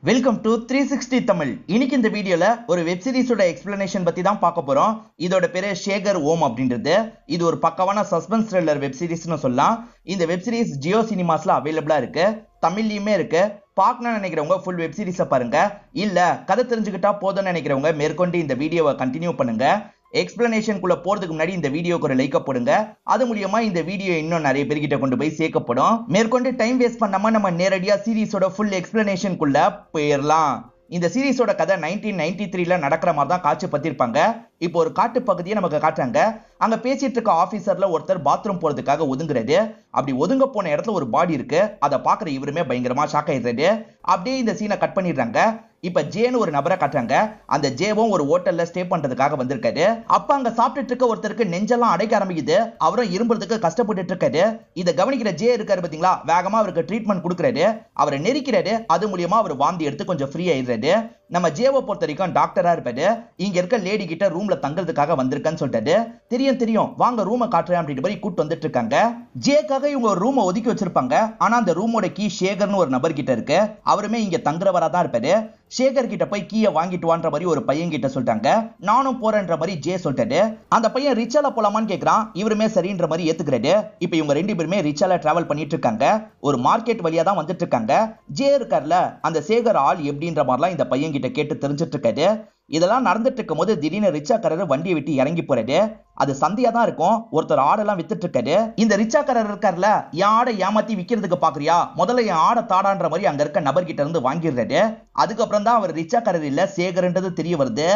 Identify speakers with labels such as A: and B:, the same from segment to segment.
A: Welcome to 360 Tamil. இன்னைக்கு இந்த வீடியோல ஒரு வெப் சீரிஸோட எக்ஸ்பிளனேஷன் பத்தி தான் பார்க்க போறோம். இதோட பேரு ஷேகர் ஓம் அப்படின்றது. இது ஒரு பக்கவான சஸ்பென்ஸ் த்ரில்லர் வெப் சீரிஸ்னு சொல்லலாம். இந்த வெப் சீரிஸ் ஜியோ சினிமாஸ்ல அவைலபிளா இருக்கு, தமிழ்லயுமே இருக்கு. பார்க்கணும்னு நினைக்கிறவங்க ஃபுல் வெப் சீரிஸை பாருங்க. இல்ல கதை தெரிஞ்சுக்கிட்டா போதும்னு நினைக்கிறவங்க மேற்கொண்டு இந்த வீடியோவை கண்டினியூ பண்ணுங்க. எக்ஸ்பிளனேஷன் குள்ள போறதுக்கு முன்னாடி இந்த வீடியோக்கு ஒரு லைக் போடுங்க. அது மூலமா இந்த வீடியோ இன்னும் நிறைய பேர்கிட்ட கொண்டு போய் சேர்க்கப்படும். மேற்கொண்டு டைம் வேஸ்ட் பண்ணாம நம்ம நேரடியா சீரிஸோட ஃபுல் எக்ஸ்பிளனேஷன் குள்ள போயிடலாம். இந்த சீரிஸோட கதை 1993ல நடக்கிற மாதிரி தான் காட்சி பத்திருப்பாங்க. இப்போ ஒரு காட்டு பகுதியை நமக்கு காட்டுறாங்க. அங்க பேசிட்டு இருக்க ஆபீசர்ல ஒருத்தர் பாத்ரூம் போறதுக்காக ஒதுங்குறது. அப்படி ஒதுங்க போன இடத்துல ஒரு பாடி இருக்கு. அதை பாக்குற இவருமே பயங்கரமா ஷாக் ஆயிடுறாரு. அப்படியே இந்த சீனை கட் பண்ணிடுறாங்க. இப்ப ஜேன்னு ஒரு நபரை காட்டுறாங்க. அந்த ஜேவும் ஒரு ஹோட்டல்ல ஸ்டே பண்றதுக்காக வந்திருக்காரு. அப்ப அங்க சாப்பிட்டுட்டு இருக்க ஒருத்தருக்கு நெஞ்செல்லாம் அடைக்க ஆரம்பிக்குது. அவரும் இரும்புறதுக்கு கஷ்டப்பட்டு இருக்காரு. இதை கவனிக்கிற ஜே இருக்காரு பாத்தீங்களா, வேகமா அவருக்கு ட்ரீட்மெண்ட் கொடுக்கறாரு. அவரை நெரிக்கிறாரு. அது மூலியமா அவர் வாந்தி எடுத்து கொஞ்சம் ஃப்ரீ ஆயிடுறாரு. நம்ம ஜேவை பொறுத்த வரைக்கும் டாக்டரா இருப்பாரு. இங்க இருக்க லேடி கிட்ட ரூம்ல தங்குறதுக்காக வந்திருக்கேன்னு சொல்லிட்டாரு. தெரியும் வாங்க ரூமை காட்டுறேன் அப்படின்ற மாதிரி கூட்டு வந்துட்டு இருக்காங்க. ஜேக்காக இவங்க ஒரு ரூமை ஒதுக்கி வச்சிருப்பாங்க. ஆனா அந்த ரூமோட கீ ஷேகர்னு ஒரு நபர் கிட்ட இருக்கு. அவருமே இங்க தங்குறவரா தான் இருப்பாரு. ஷேகர் கிட்ட போய் கீயை வாங்கிட்டு வான்ற மாதிரி ஒரு பையன் கிட்ட சொல்லிட்டாங்க. நானும் போறேன்ற மாதிரி ஜே சொல்லிட்டாரு. அந்த பையன் ரிச்சால போலாமான்னு கேக்குறான். இவருமே சரின்ற மாதிரி ஏத்துக்கிறாரு. இப்ப இவங்க ரெண்டு பேருமே ரிச்சால டிராவல் பண்ணிட்டு இருக்காங்க. ஒரு மார்க்கெட் வழியா தான் வந்துட்டு இருக்காங்க. ஜே இருக்கார்ல, அந்த சேகர் ஆள் எப்படின்ற மாதிரிலாம் இந்த பையன் கிட்ட கேட்டு தெரிஞ்சிட்டு இருக்காரு. இதெல்லாம் நடந்துட்டு இருக்கும் போது திடீர்னு ரிச்சாக்காரர் வண்டியை விட்டு இறங்கி போறாரு. அது சந்தையா தான் இருக்கும். ஒருத்தர் ஆடெல்லாம் வித்துட்டு இருக்காரு. இந்த ரிச்சாக்காரர் இருக்கார்ல, என் ஆடை ஏமாத்தி விக்கிறதுக்கு பாக்குறியா, முதல்ல என் ஆடை தாடான்ற மாதிரி அங்க இருக்க நபர் கிட்ட இருந்து வாங்கிடுறாரு. அதுக்கப்புறம் தான் அவர் ரிச்சாக்காரர் இல்ல சேகர்ன்றது தெரிய வருது.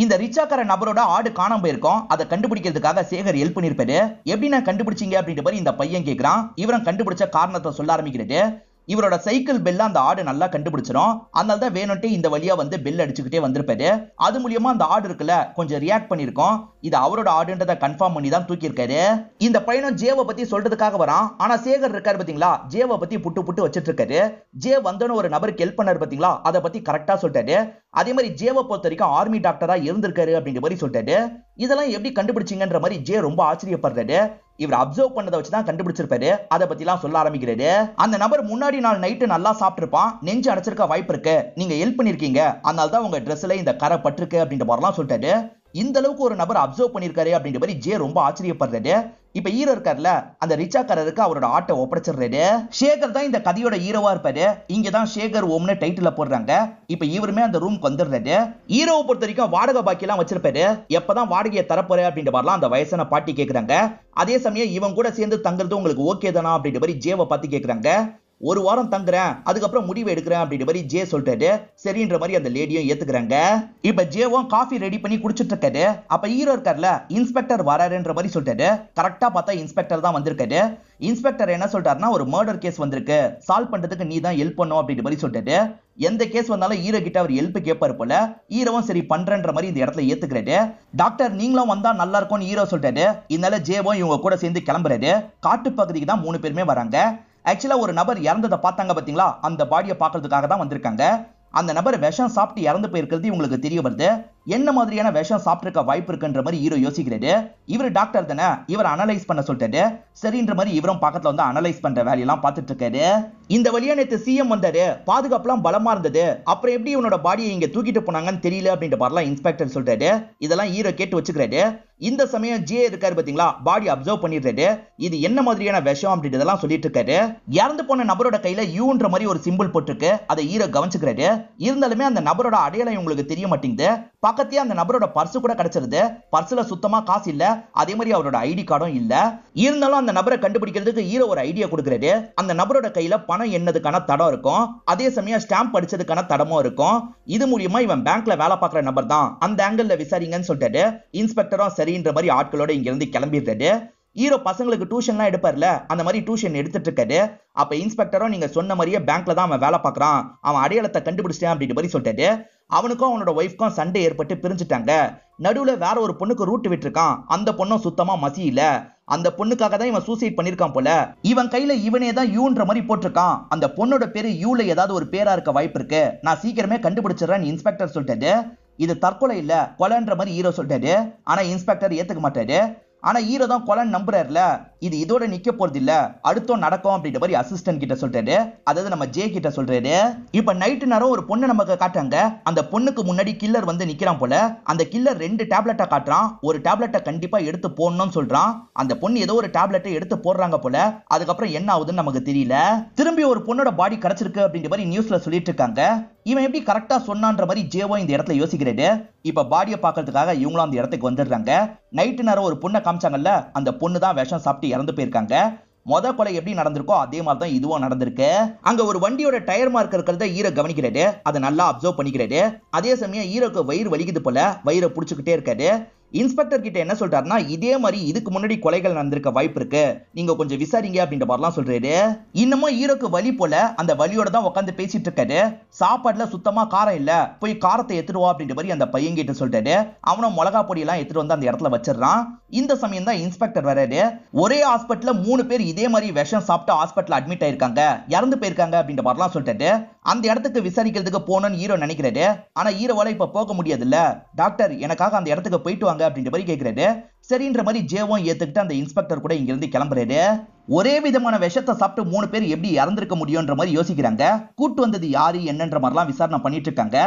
A: இந்த ரிச்சாக்கார நபரோட ஆடு காணாம போயிருக்கும். அதை கண்டுபிடிக்கிறதுக்காக சேகர் ஹெல்ப் பண்ணிருப்பாரு. எப்படி நான் கண்டுபிடிச்சீங்க அப்படின்ற மாதிரி இந்த பையன் கேட்கிறான். இவரும் கண்டுபிடிச்ச காரணத்தை சொல்ல ஆரம்பிக்கிறது. இவரோட சைக்கிள் பெல்ல அந்த ஆடு நல்லா கண்டுபிடிச்சிடும். அதனால தான் வேணும்ட்டே இந்த வழியா வந்து பெல் அடிச்சுக்கிட்டே வந்திருப்பாரு. அது மூலியமா அந்த ஆடு இருக்குல்ல கொஞ்சம் ரியாக்ட் பண்ணிருக்கோம். இது அவரோட ஆடுன்றதை கன்ஃபார்ம் பண்ணி தான் தூக்கி இருக்காரு. இந்த பையனும் ஜேவை பத்தி சொல்றதுக்காக வரான். ஆனா சேகர் இருக்காரு பாத்தீங்களா, ஜேவை பத்தி புட்டு வச்சிட்டு இருக்காரு. ஜே வந்தோன்னு ஒரு நபருக்கு ஹெல்ப் பண்ணாரு பாத்தீங்களா, அதை பத்தி கரெக்டா சொல்லிட்டாரு. அதே மாதிரி ஜேவை பொறுத்த வரைக்கும் ஆர்மி டாக்டரா இருந்திருக்காரு அப்படின்ற மாதிரி சொல்லிட்டாரு. இதெல்லாம் எப்படி கண்டுபிடிச்சிங்கன்ற மாதிரி ஜே ரொம்ப ஆச்சரியப்படுறாரு. இவர் அப்சர்வ் பண்ணதை வச்சுதான் கண்டுபிடிச்சிருப்பாரு. அதை பத்தி எல்லாம் சொல்ல ஆரம்பிக்கிறாரு. அந்த நபர் முன்னாடி நாள் நைட்டு நல்லா சாப்பிட்டுருப்பான். நெஞ்சு அடைச்சிருக்க வாய்ப்பு இருக்கு. நீங்க ஹெல்ப் பண்ணிருக்கீங்க, அதனால தான் உங்க ட்ரெஸ்ல இந்த கரை பட்டிருக்கு அப்படின்ற மாதிரிலாம் சொல்லிட்டாரு. இந்த அளவுக்கு ஒரு நபர் அப்சர்வ் பண்ணிருக்காரு அப்படின்ற மாதிரி ஜே ரொம்ப ஆச்சரியப்படுறாரு. இப்ப ஹீரோ இருக்காருல, அந்த ரிச்சாக்காரருக்கு அவரோட ஆட்டை ஒப்படைச்சிடுறாரு. ஷேகர் தான் இந்த கதையோட ஹீரோவா இருப்பாரு. இங்கதான் ஷேகர் ஓம்னு டைட்டில போடுறாங்க. இப்ப இவருமே அந்த ரூம்க்கு வந்துடுறாரு. ஹீரோவை பொறுத்த வரைக்கும் வாடகை பாக்கி எல்லாம் வச்சிருப்பாரு. எப்பதான் வாடகையை தரப்போற அப்படின்ற மாதிரிலாம் அந்த வயசான பாட்டி கேக்குறாங்க. அதே சமயம் இவன் கூட சேர்ந்து தங்குறது உங்களுக்கு ஓகே தானா அப்படின்ற மாதிரி ஜேவை பார்த்து கேக்குறாங்க. ஒரு வாரம் தங்குறேன், அதுக்கப்புறம் முடிவு எடுக்கிறேன் அப்படின்ற மாதிரி ஜே சொல்லிட்டாரு. சரின்ற மாதிரி அந்த லேடியும் ஏத்துக்கிறாங்க. இப்ப ஜேவும் காஃபி ரெடி பண்ணி குடிச்சிட்டு இருக்காரு. அப்ப ஹீரோ இருக்கார்ல, இன்ஸ்பெக்டர் வராருன்ற மாதிரி சொல்லிட்டாரு. கரெக்டா பார்த்தா இன்ஸ்பெக்டர் தான் வந்திருக்காரு. இன்ஸ்பெக்டர் என்ன சொல்றாருன்னா, ஒரு மர்டர் கேஸ் வந்திருக்கு, சால்வ் பண்றதுக்கு நீ தான் ஹெல்ப் பண்ணும் அப்படின்ற மாதிரி சொல்லிட்டாரு. எந்த கேஸ் வந்தாலும் ஹீரோ கிட்ட அவர் ஹெல்ப் கேட்பாரு போல. ஹீரோவும் சரி பண்றன்ற மாதிரி இந்த இடத்துல ஏத்துக்கிறாரு. டாக்டர் நீங்களும் வந்தா நல்லா இருக்கும்னு ஹீரோ சொல்லிட்டாரு. இதனால ஜேவும் இவங்க கூட சேர்ந்து கிளம்புறாரு. காட்டு பகுதிக்கு தான் 3 பேருமே வராங்க. ஆக்சுவலா ஒரு நபர் இறந்ததை பார்த்தாங்க பாத்தீங்களா, அந்த பாடியை பார்க்கறதுக்காக தான் வந்திருக்காங்க. அந்த நபர் விஷம் சாப்பிட்டு இறந்து போயிருக்கிறது இவங்களுக்கு தெரிய வருது. என்ன மாதிரியான விஷம் சாப்பிட்டிருக்க வாய்ப்பு இருக்குன்ற மாதிரி ஹீரோ யோசிக்கிறாரு. இவர் டாக்டர் தானே, இவர் அனலைஸ் பண்ண சொல்லிட்டாரு. சரின்ற மாதிரி இவரும் பக்கத்துல வந்து அனலைஸ் பண்ற வேலையெல்லாம் பார்த்துட்டு இருக்காரு. இந்த வழியா நேற்று சிஎம் வந்தாரு. பாதுகாப்புலாம் பலமா இருந்தது. அப்புறம் எப்படி இவனோட பாடியை இங்க தூக்கிட்டு போனாங்கன்னு தெரியல அப்படின்ற மாதிரிலாம் இன்ஸ்பெக்டர் சொல்றாரு. இதெல்லாம் ஹீரோ கேட்டு வச்சுக்கிறாரு. இந்த சமயம் ஜே இருக்காரு பாத்தீங்களா, பாடி அப்சர்வ் பண்ணிடுறாரு. இது என்ன மாதிரியான விஷம் அப்படின்றதெல்லாம் சொல்லிட்டு இருக்காரு. இறந்து போன நபரோட கையில யூன்ற மாதிரி ஒரு சிம்பிள் போட்டிருக்கு. அதை ஹீரோ கவனிச்சுக்கிறாரு. இருந்தாலுமே அந்த நபரோட அடையாளம் உங்களுக்கு தெரிய மாட்டேங்குது. பக்கத்தே அந்த நபரோட பர்ஸ் கூட கிடைச்சிருது. பர்ஸ்ல சுத்தமா காசு இல்ல. அதே மாதிரி அவரோட ஐடி கார்டும் இல்ல. இருந்தாலும் அந்த நபரை கண்டுபிடிக்கிறதுக்கு ஹீரோ ஒரு ஐடியா கொடுக்கிறாரு. அந்த நபரோட கையில பணம் எண்ணதுக்கான தடம் இருக்கும். அதே சமயம் ஸ்டாம்ப் அடிச்சதுக்கான தடமும் இருக்கும். இது மூலியமா இவன் பேங்க்ல வேலை பார்க்குற நபர் தான், அந்த ஆங்கிள் விசாரிங்கன்னு சொல்லிட்டாரு. இன்ஸ்பெக்டரும் சரின்ற மாதிரி ஆட்களோட இங்க இருந்து கிளம்பிடுறாரு. ஹீரோ பசங்களுக்கு டியூஷன்லாம் எடுப்பார்ல, அந்த மாதிரி டியூஷன் எடுத்துட்டு இருக்காரு. அப்ப இன்ஸ்பெக்டரும் நீங்க சொன்ன மாதிரியே பேங்க்ல தான் அவன் வேலை பார்க்கறான், அவன் அடையாளத்தை கண்டுபிடிச்சிட்டேன் அப்படின்ற மாதிரி சொல்லிட்டாரு. அவனுக்கும் அவனோட ஒய்ஃப்க்கும் சண்டை ஏற்பட்டு பிரிஞ்சுட்டாங்க. நடுவுல வேற ஒரு பொண்ணுக்கு ரூட் விட்டுருக்கான். அந்த பொண்ணும் சுத்தமா மசியில. அந்த பொண்ணுக்காக தான் இவன் சூசைட் பண்ணிருக்கான் போல. இவன் கையில இவனே தான் யூன்ற மாதிரி போட்டிருக்கான். அந்த பொண்ணோட பேரு யூல ஏதாவது ஒரு பேரா இருக்க வாய்ப்பு இருக்கு. நான் சீக்கிரமே கண்டுபிடிச்சிடறேன் இன்ஸ்பெக்டர் சொல்லிட்டாரு. இது தற்கொலை இல்ல கொலைன்ற மாதிரி ஹீரோ சொல்லிட்டாரு. ஆனா இன்ஸ்பெக்டர் ஏத்துக்க மாட்டாரு. ஆனா ஹீரோ தான் கொலைன்னு நம்புறாருல. இது இதோட நிக்க போறது இல்ல, அடுத்தும் நடக்கும் அப்படின்ற மாதிரி அசிஸ்டன்ட் கிட்ட சொல்றாரு. அதாவது நம்ம ஜே கிட்ட சொல்றாரு. இப்ப நைட் நேரம் ஒரு பொண்ணு நமக்கு காட்டுறாங்க. அந்த பொண்ணுக்கு முன்னாடி கில்லர் வந்து நிக்கிறான் போல. அந்த கில்லர் 2 டேப்லெட்டை காட்டுறான். ஒரு டேப்லெட்டை கண்டிப்பா எடுத்து போடணும்னு சொல்றான். அந்த பொண்ணு ஏதோ ஒரு டேப்லெட்டை எடுத்து போடுறாங்க போல. அதுக்கப்புறம் என்ன ஆகுதுன்னு நமக்கு தெரியல. திரும்பி ஒரு பொண்ணோட பாடி கிடைச்சிருக்கு அப்படின்ற மாதிரி நியூஸ்ல சொல்லிட்டு இருக்காங்க. இவன் எப்படி கரெக்டா சொன்னான்ற மாதிரி ஜேவோ இந்த இடத்துல யோசிக்கிறாரு. இப்ப பாடியை பாக்குறதுக்காக இவங்களும் அந்த இடத்துக்கு வந்துடுறாங்க. நைட்டு நேரம் ஒரு பொண்ணை காமிச்சாங்கல்ல, அந்த பொண்ணு தான் விஷம் சாப்பிட்டு இறந்து போயிருக்காங்க. கொலை எப்படி நடந்திருக்கோ அதே மாதிரி தான் இதுவும் நடந்திருக்கு. அங்க ஒரு வண்டியோட டயர் மார்க் இருக்கிறத ஹீரோ கவனிக்கிறாரு. அதை நல்லா அப்சர்வ் பண்ணிக்கிறாரு. அதே சமயம் ஹீரோக்கு வயிறு வலிக்குது போல, வயிறை புடிச்சுக்கிட்டே இருக்காரு. இன்ஸ்பெக்டர் கிட்ட என்ன சொல்றாருன்னா, இதே மாதிரி இதுக்கு முன்னாடி கொலைகள் நடந்திருக்க வாய்ப்பு இருக்கு, நீங்க கொஞ்சம் விசாரிங்க அப்படின்ற மாதிரிலாம் சொல்றாரு. இன்னமும் ஹீரோக்கு வலி போல அந்த வலியோட தான் உட்காந்து பேசிட்டு இருக்காரு. சாப்பாடுல சுத்தமா காரம் இல்ல, போய் காரத்தை எடுத்துருவா அப்படின்ற மாதிரி அந்த பையன் கிட்ட சொல்றாரு. அவனும் மிளகா பொடி எல்லாம் எடுத்துட்டு வந்து அந்த இடத்துல வச்சிடறான். இந்த சமயம் தான் இன்ஸ்பெக்டர் வராரு. ஒரே ஹாஸ்பிட்டல்ல 3 பேர் இதே மாதிரி விஷம் சாப்பிட்டு ஹாஸ்பிட்டல் அட்மிட் ஆயிருக்காங்க, இறந்து போயிருக்காங்க அப்படின்ற மாதிரிலாம் சொல்லிட்டாரு. அந்த இடத்துக்கு விசாரிக்கிறதுக்கு போகணும்னு ஹீரோ நினைக்கிறாரு. ஆனா ஹீரோவால இப்ப போக முடியாது இல்ல. டாக்டர் எனக்காக அந்த இடத்துக்கு போயிட்டு வாங்க அப்படின்ற மாதிரி கேட்கிறாரு. சரின்ற மாதிரி ஜேவும் ஏத்துக்கிட்டு அந்த இன்ஸ்பெக்டர் கூட இங்க இருந்து கிளம்புறாரு. ஒரே விதமான விஷத்தை சாப்பிட்டு 3 பேர் எப்படி இறந்திருக்க முடியும்ன்ற மாதிரி யோசிக்கிறாங்க. கூட்டு வந்தது யாரு என்னன்ற மாதிரிலாம் விசாரணை பண்ணிட்டு இருக்காங்க.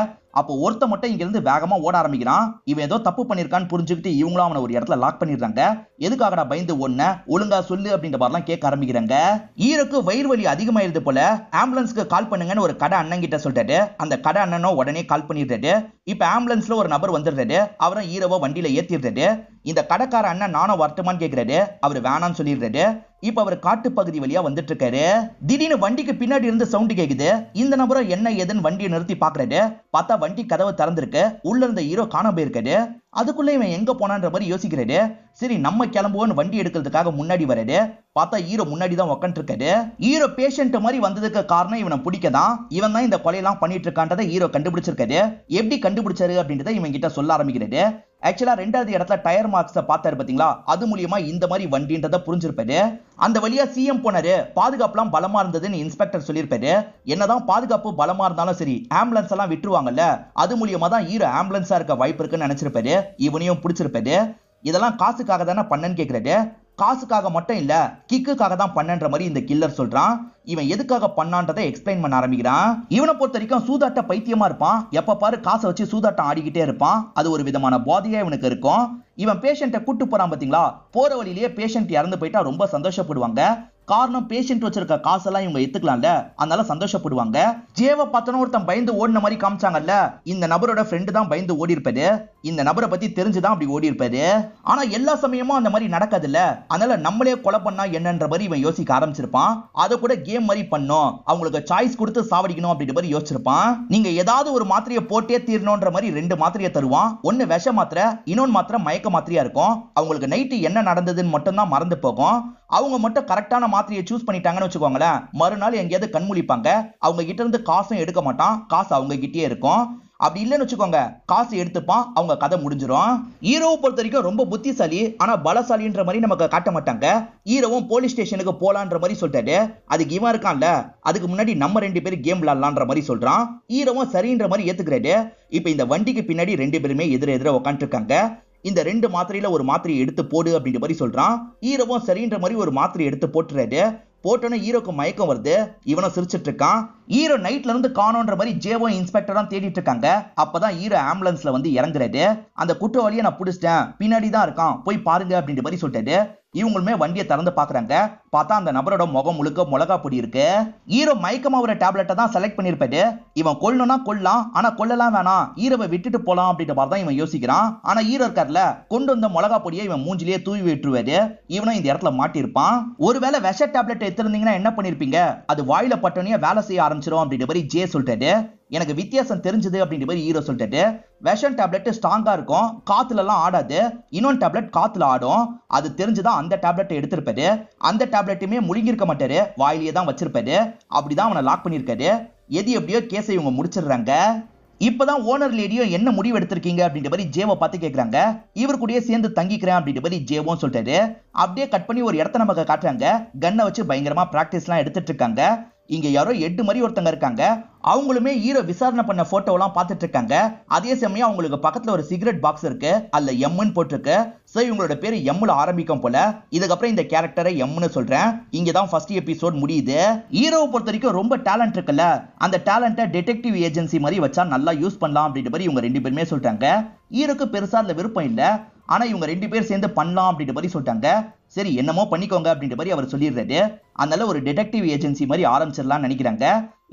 A: அப்போ ஒருத்த மட்டும் இங்க இருந்து வேகமா ஓட ஆரம்பிக்கிறான். இவன் ஏதோ தப்பு பண்ணிருக்கான்னு புரிஞ்சுக்கிட்டு இவங்களும் அவனை ஒரு இடத்துல லாக் பண்ணிடுறாங்க. எதுக்காகடா பயந்து ஒண்ணு ஒழுங்கா சொல்லு அப்படின்ற மாதிரிலாம் கேட்க ஆரம்பிக்கிறாங்க. ஹீரோக்கு வயிறு வலி அதிகமாயிருது போல. ஆம்புலன்ஸ்க்கு கால் பண்ணுங்கன்னு ஒரு கடை அண்ணன் கிட்ட சொல்றாரு. அந்த கடை அண்ணனும் உடனே கால் பண்ணிடுறாரு. இப்ப ஆம்புலன்ஸ்ல ஒரு நபர் வந்துடுறாரு. அவரும் ஹீரோவை வண்டியில ஏத்திடுறாரு. இந்த கடைக்கார அண்ணன் நானும் வரட்டுமான்னு கேட்கிறாரு. அவர் வேணான்னு சொல்லிடுறாரு. இப்ப அவர் காட்டு பகுதி வழியா வந்துட்டு இருக்காரு. திடீர்னு வண்டிக்கு பின்னாடி இருந்து சவுண்ட் கேக்குது. இந்த நபரும் என்ன ஏதுன்னு வண்டியை நிறுத்தி பாக்குறாரு. பார்த்தா வண்டி கதவு திறந்திருக்கு. உள்ள இருந்த ஹீரோ காணாம போயிருக்காரு. அதுக்குள்ள இவன் எங்க போனான்ற மாதிரி யோசிக்கிறாரு. சரி நம்ம கிளம்புவோன்னு வண்டி எடுக்கிறதுக்காக முன்னாடி வராரு. பார்த்தா ஹீரோ முன்னாடி தான் உட்காந்து இருக்காரு. ஹீரோ பேஷண்ட் மாதிரி வந்ததுக்கு காரணம் இவனை பிடிக்கதான். இவன் தான் இந்த கொலையெல்லாம் பண்ணிட்டு இருக்கான்றதை ஹீரோ கண்டுபிடிச்சிருக்காரு. எப்படி கண்டுபிடிச்சாரு அப்படின்றத இவன் கிட்ட சொல்ல ஆரம்பிக்கிறாரு. ஆக்சுவலா 2வது இடத்துல டயர் மார்க்ஸை பார்த்தாரு பாத்தீங்களா, அது மூலியமா இந்த மாதிரி வண்டின்றத புரிஞ்சிருப்பாரு. அந்த வழியா சிஎம் போனாரு. பாதுகாப்புலாம் பலமா இருந்ததுன்னு இன்ஸ்பெக்டர் சொல்லியிருப்பாரு. என்னதான் பாதுகாப்பு பலமா இருந்தாலும் சரி, ஆம்புலன்ஸ் எல்லாம் விட்டுருவாங்கல்ல, அது மூலியமா தான் ஹீரோ ஆம்புலன்ஸா இருக்க வாய்ப்பு இருக்குன்னு நினைச்சிருப்பாரு. இவனையும் பிடிச்சிருப்பாரு. இதெல்லாம் காசுக்காக தானே பண்ணன்னு கேட்கிறாரு. காசுக்காக மட்டும் இல்ல, கிக்குக்காக தான் பண்ணன்ற மாதிரி இந்த கில்லர் சொல்றான். இவன் எதுக்காக பண்ணான்றதை எக்ஸ்பிளைன் பண்ண ஆரம்பிக்கிறான். இவனை பொறுத்த வரைக்கும் சூதாட்ட பைத்தியமா இருப்பான். எப்ப பாரு காசை வச்சு சூதாட்டம் ஆடிக்கிட்டே இருப்பான். அது ஒரு விதமான போதையா இவனுக்கு இருக்கும். இவன் பேஷண்ட்டை கூட்டு போறான் பாத்தீங்களா, போற வழியிலேயே பேஷண்ட் இறந்து போயிட்டா ரொம்ப சந்தோஷப்படுவாங்க. காரணம் பேஷண்ட் வச்சிருக்க காசெல்லாம் இவங்க எடுத்துக்கலாம்ல, அதனால சந்தோஷப்படுவாங்க. ஜேவை பார்த்தோன்னு ஒருத்தன் பயந்து ஓடின மாதிரி காமிச்சாங்கல்ல, இந்த நபரோட ஃப்ரெண்டு தான் பயந்து ஓடி இருப்பாரு. இந்த நபரை பத்தி தெரிஞ்சுதான் அப்படி ஓடி இருப்பாரு. ஆனா எல்லா சமயமும் அந்த மாதிரி நடக்காது இல்ல, அதனால நம்மளே கொலை பண்ணா என்னன்ற மாதிரி இவன் யோசிக்க ஆரம்பிச்சிருப்பான். அதை கூட கேம் மாதிரி பண்ணும், அவங்களுக்கு சாய்ஸ் கொடுத்து சாவடிக்கணும் அப்படின்ற மாதிரி யோசிச்சிருப்பான். நீங்க ஏதாவது ஒரு மாத்திரையை போட்டே தீரணும்ன்ற மாதிரி 2 மாத்திரையை தருவான். ஒன்னு விஷ மாத்திரை, இன்னொன்னு மாத்திரை மயக்க மாத்திரையா இருக்கும். அவங்களுக்கு நைட்டு என்ன நடந்ததுன்னு மட்டும் தான் மறந்து போகும். அவங்க மட்டும் கரெக்டான மாத்திரையை சூஸ் பண்ணிட்டாங்கன்னு வச்சுக்கோங்களேன், மறுநாள் எங்கேயாவது கண்மூழிப்பாங்க. அவங்க கிட்ட இருந்து காசும் எடுக்க மாட்டான், காசு அவங்க கிட்டே இருக்கும். அப்படி இல்லைன்னு வச்சுக்கோங்க, காசு எடுத்துப்பான், அவங்க கதை முடிஞ்சிடும். ஹீரோவை பொறுத்த வரைக்கும் ரொம்ப புத்திசாலி, ஆனா பலசாலின்ற மாதிரி நமக்கு காட்ட மாட்டாங்க. ஹீரோவும் போலீஸ் ஸ்டேஷனுக்கு போலான்ற மாதிரி சொல்லிட்டாரு. அதுக்கு இவன் இருக்கான்ல, அதுக்கு முன்னாடி நம்ம 2 பேரும் கேம் விளையாடலான்ற மாதிரி சொல்றான். ஹீரோவும் சரின்ற மாதிரி ஏத்துக்கிறாரு. இப்ப இந்த வண்டிக்கு பின்னாடி 2 பேருமே எதிர உட்காந்துட்டு இருக்காங்க. இந்த 2 மாத்திரையில ஒரு மாத்திரையை எடுத்து போடு அப்படின்ற மாதிரி சொல்றான். ஹீரோவும் சரின்ற மாதிரி ஒரு மாத்திரையை எடுத்து போட்டுறாரு. போட்டோன்னு ஹீரோக்கு மயக்கம் வருது. இவனும் சிரிச்சிட்டு இருக்கான். ஹீரோ நைட்ல இருந்து காணோன்ற மாதிரி ஜேவோ இன்ஸ்பெக்டர் தான் தேடிட்டு இருக்காங்க. அப்பதான் ஹீரோ ஆம்புலன்ஸ்ல வந்து இறங்குறாரு. அந்த குற்றவாளியை நான் பிடிச்சிட்டேன், பின்னாடி தான் இருக்கான், போய் பாருங்க அப்படின்ற மாதிரி சொல்லிட்டாரு. இவங்களுமே வண்டியை திறந்து பாக்குறாங்க. பார்த்தா அந்த நபரோட முகம் முழுக்க மிளகா பொடி இருக்கு. ஹீரோ மயக்கமா ஒரு டேப்லெட்டை தான் செலக்ட் பண்ணிருப்பாரு. இவன் கொல்லணும்னா கொல்லாம், ஆனா கொல்லலாம் வேணாம், ஹீரோவை விட்டுட்டு போலாம் அப்படின்ற மாதிரி தான் இவன் யோசிக்கிறான். ஆனா ஹீரோ இருக்கார்ல, கொண்டு வந்த மிளகா பொடியை இவன் மூஞ்சிலேயே தூவி விட்டுருவாரு. இவனும் இந்த இடத்துல மாட்டிருப்பான். ஒருவேளை விஷ டேப்லெட் எடுத்திருந்தீங்கன்னா என்ன பண்ணிருப்பீங்க, அது வாயில பட்டோனே வேலை செய்ய ஆரம்பிச்சிடும் அப்படின்ற மாதிரி ஜே சொல்லிட்டாரு. எனக்கு வித்தியாசம் தெரிஞ்சது அப்படின்ற மாதிரி ஹீரோ சொல்லிட்டாரு. விஷம் டேப்லெட் ஸ்ட்ராங்கா இருக்கும், காத்துல எல்லாம் ஆடாது. இன்னொன்று டேப்லெட் காத்துல ஆடும், அது தெரிஞ்சுதான் அந்த டேப்லெட் எடுத்திருப்பாரு. அந்த டேப்லெட்டுமே முழுங்கிருக்க மாட்டாரு, வாயிலேயே தான் வச்சிருப்பாரு. அப்படிதான் அவனை லாக் பண்ணிருக்காரு. எது எப்படியோ கேஸை இவங்க முடிச்சிடுறாங்க. இப்பதான் ஓனர் லேடியும் என்ன முடிவு எடுத்திருக்கீங்க அப்படின்ற மாதிரி ஜேவை பார்த்து கேட்கறாங்க. இவர் கூடயே சேர்ந்து தங்கிக்கிறேன் அப்படின்ற மாதிரி ஜேவும் சொல்லிட்டாரு. அப்படியே கட் பண்ணி ஒரு இடத்த நமக்கு காட்டுறாங்க. கன்னை வச்சு பயங்கரமா பிராக்டிஸ் எல்லாம் எடுத்துட்டு இருக்காங்க. இங்க யாரோ எட்டு மாதிரி ஒருத்தங்க இருக்காங்க. அவங்களுமே ஹீரோ விசாரணை பண்ண போட்டோலாம் பார்த்துட்டு இருக்காங்க. அதே சமயம் அவங்களுக்கு பக்கத்துல ஒரு சிகரெட் பாக்ஸ் இருக்கு. அதுல எம்னு போட்டிருக்கு. சோ இவங்களோட பேரு எம்ல ஆரம்பிக்கும் போல. இதுக்கப்புறம் இந்த கேரக்டரை எம்னு சொல்றேன். இங்கதான் ஃபர்ஸ்ட் எபிசோட் முடியுது. ஹீரோவை பொறுத்த வரைக்கும் ரொம்ப டேலண்ட் இருக்குல்ல, அந்த டேலண்ட்டை டிடெக்டிவ் ஏஜென்சி மாதிரி வச்சா நல்லா யூஸ் பண்ணலாம் அப்படின்ற மாதிரி இவங்க ரெண்டு பேருமே சொல்லிட்டாங்க. ஹீரோக்கு பெருசா அதுல விருப்பம் இல்ல. ஆனா இவங்க ரெண்டு பேர் சேர்ந்து பண்ணலாம் அப்படின்ற மாதிரி சொல்லிட்டாங்க. சரி என்னமோ பண்ணிக்கோங்க அப்படின்ற மாதிரி அவர் சொல்லிடுறாரு. அதனால ஒரு டிடெக்டிவ் ஏஜென்சி மாதிரி ஆரம்பிச்சிடலாம்னு நினைக்கிறாங்க.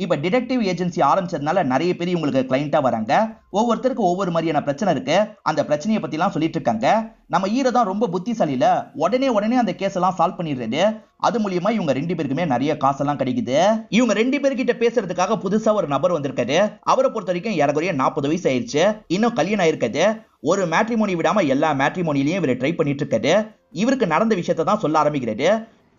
A: இப்ப டிடெக்டிவ் ஏஜென்சி ஆரம்பிச்சதுனால நிறைய பேர் உங்களுக்கு கிளைண்டா வராங்க. ஒவ்வொருத்தருக்கும் ஒவ்வொரு மாதிரியான பிரச்சனை இருக்கு. அந்த பிரச்சனையை பத்தி எல்லாம் சொல்லிட்டு இருக்காங்க. நம்ம ஹீரோ தான் ரொம்ப புத்திசாலியில உடனே அந்த கேஸ் எல்லாம் சால்வ் பண்ணிடுறாரு. அது மூலியமா இவங்க ரெண்டு பேருக்குமே நிறைய காசெல்லாம் கிடைக்குது. இவங்க ரெண்டு பேர்கிட்ட பேசுறதுக்காக புதுசா ஒரு நபர் வந்திருக்காரு. அவரை பொறுத்த வரைக்கும் ஏறக்குறைய 40 வயசு ஆயிடுச்சு. இன்னும் கல்யாணம் ஆயிருக்காது. ஒரு மேட்ரிமோனி விடாம எல்லா மேட்ரிமோனிலையும் இவர் ட்ரை பண்ணிட்டு இருக்காரு. இவருக்கு நடந்த விஷயத்தை தான் சொல்ல ஆரம்பிக்கிறாரு.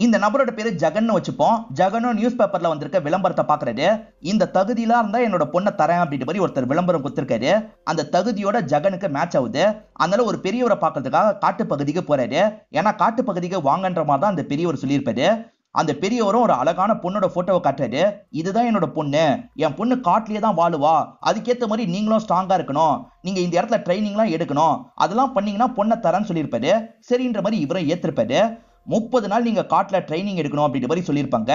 A: இந்த நபரோட பேரு ஜெகன் வச்சுப்போம். ஜெகனும் நியூஸ் பேப்பர்ல வந்திருக்க விளம்பரத்தை பாக்குறாரு. இந்த தகுதியில இருந்தா என்னோட பொண்ணை தரேன் அப்படின்ற மாதிரி ஒருத்தர் விளம்பரம் கொடுத்திருக்காரு. அந்த தகுதியோட ஜெகனுக்கு மேட்ச் ஆகுது. அதனால ஒரு பெரியவரை பாக்குறதுக்காக காட்டு பகுதிக்கு போறாரு. ஏன்னா காட்டு பகுதிக்கு வாங்கன்ற மாதிரி தான் அந்த பெரியவர் சொல்லியிருப்பாரு. அந்த பெரியவரும் ஒரு அழகான பொண்ணோட போட்டோவை காட்டுறாரு. இதுதான் என்னோட பொண்ணு, என் பொண்ணு காட்டிலேயே தான் வாழுவா, அதுக்கேற்ற மாதிரி நீங்களும் ஸ்ட்ராங்கா இருக்கணும், நீங்க இந்த இடத்துல ட்ரைனிங்லாம் எடுக்கணும், அதெல்லாம் பண்ணீங்கன்னா பொண்ணை தரேன்னு சொல்லியிருப்பாரு. சரின்ற மாதிரி இவரும் ஏத்திருப்பாரு. 30 நாள் நீங்க காட்டுல ட்ரைனிங் எடுக்கணும் அப்படின்ற மாதிரி சொல்லியிருப்பாங்க.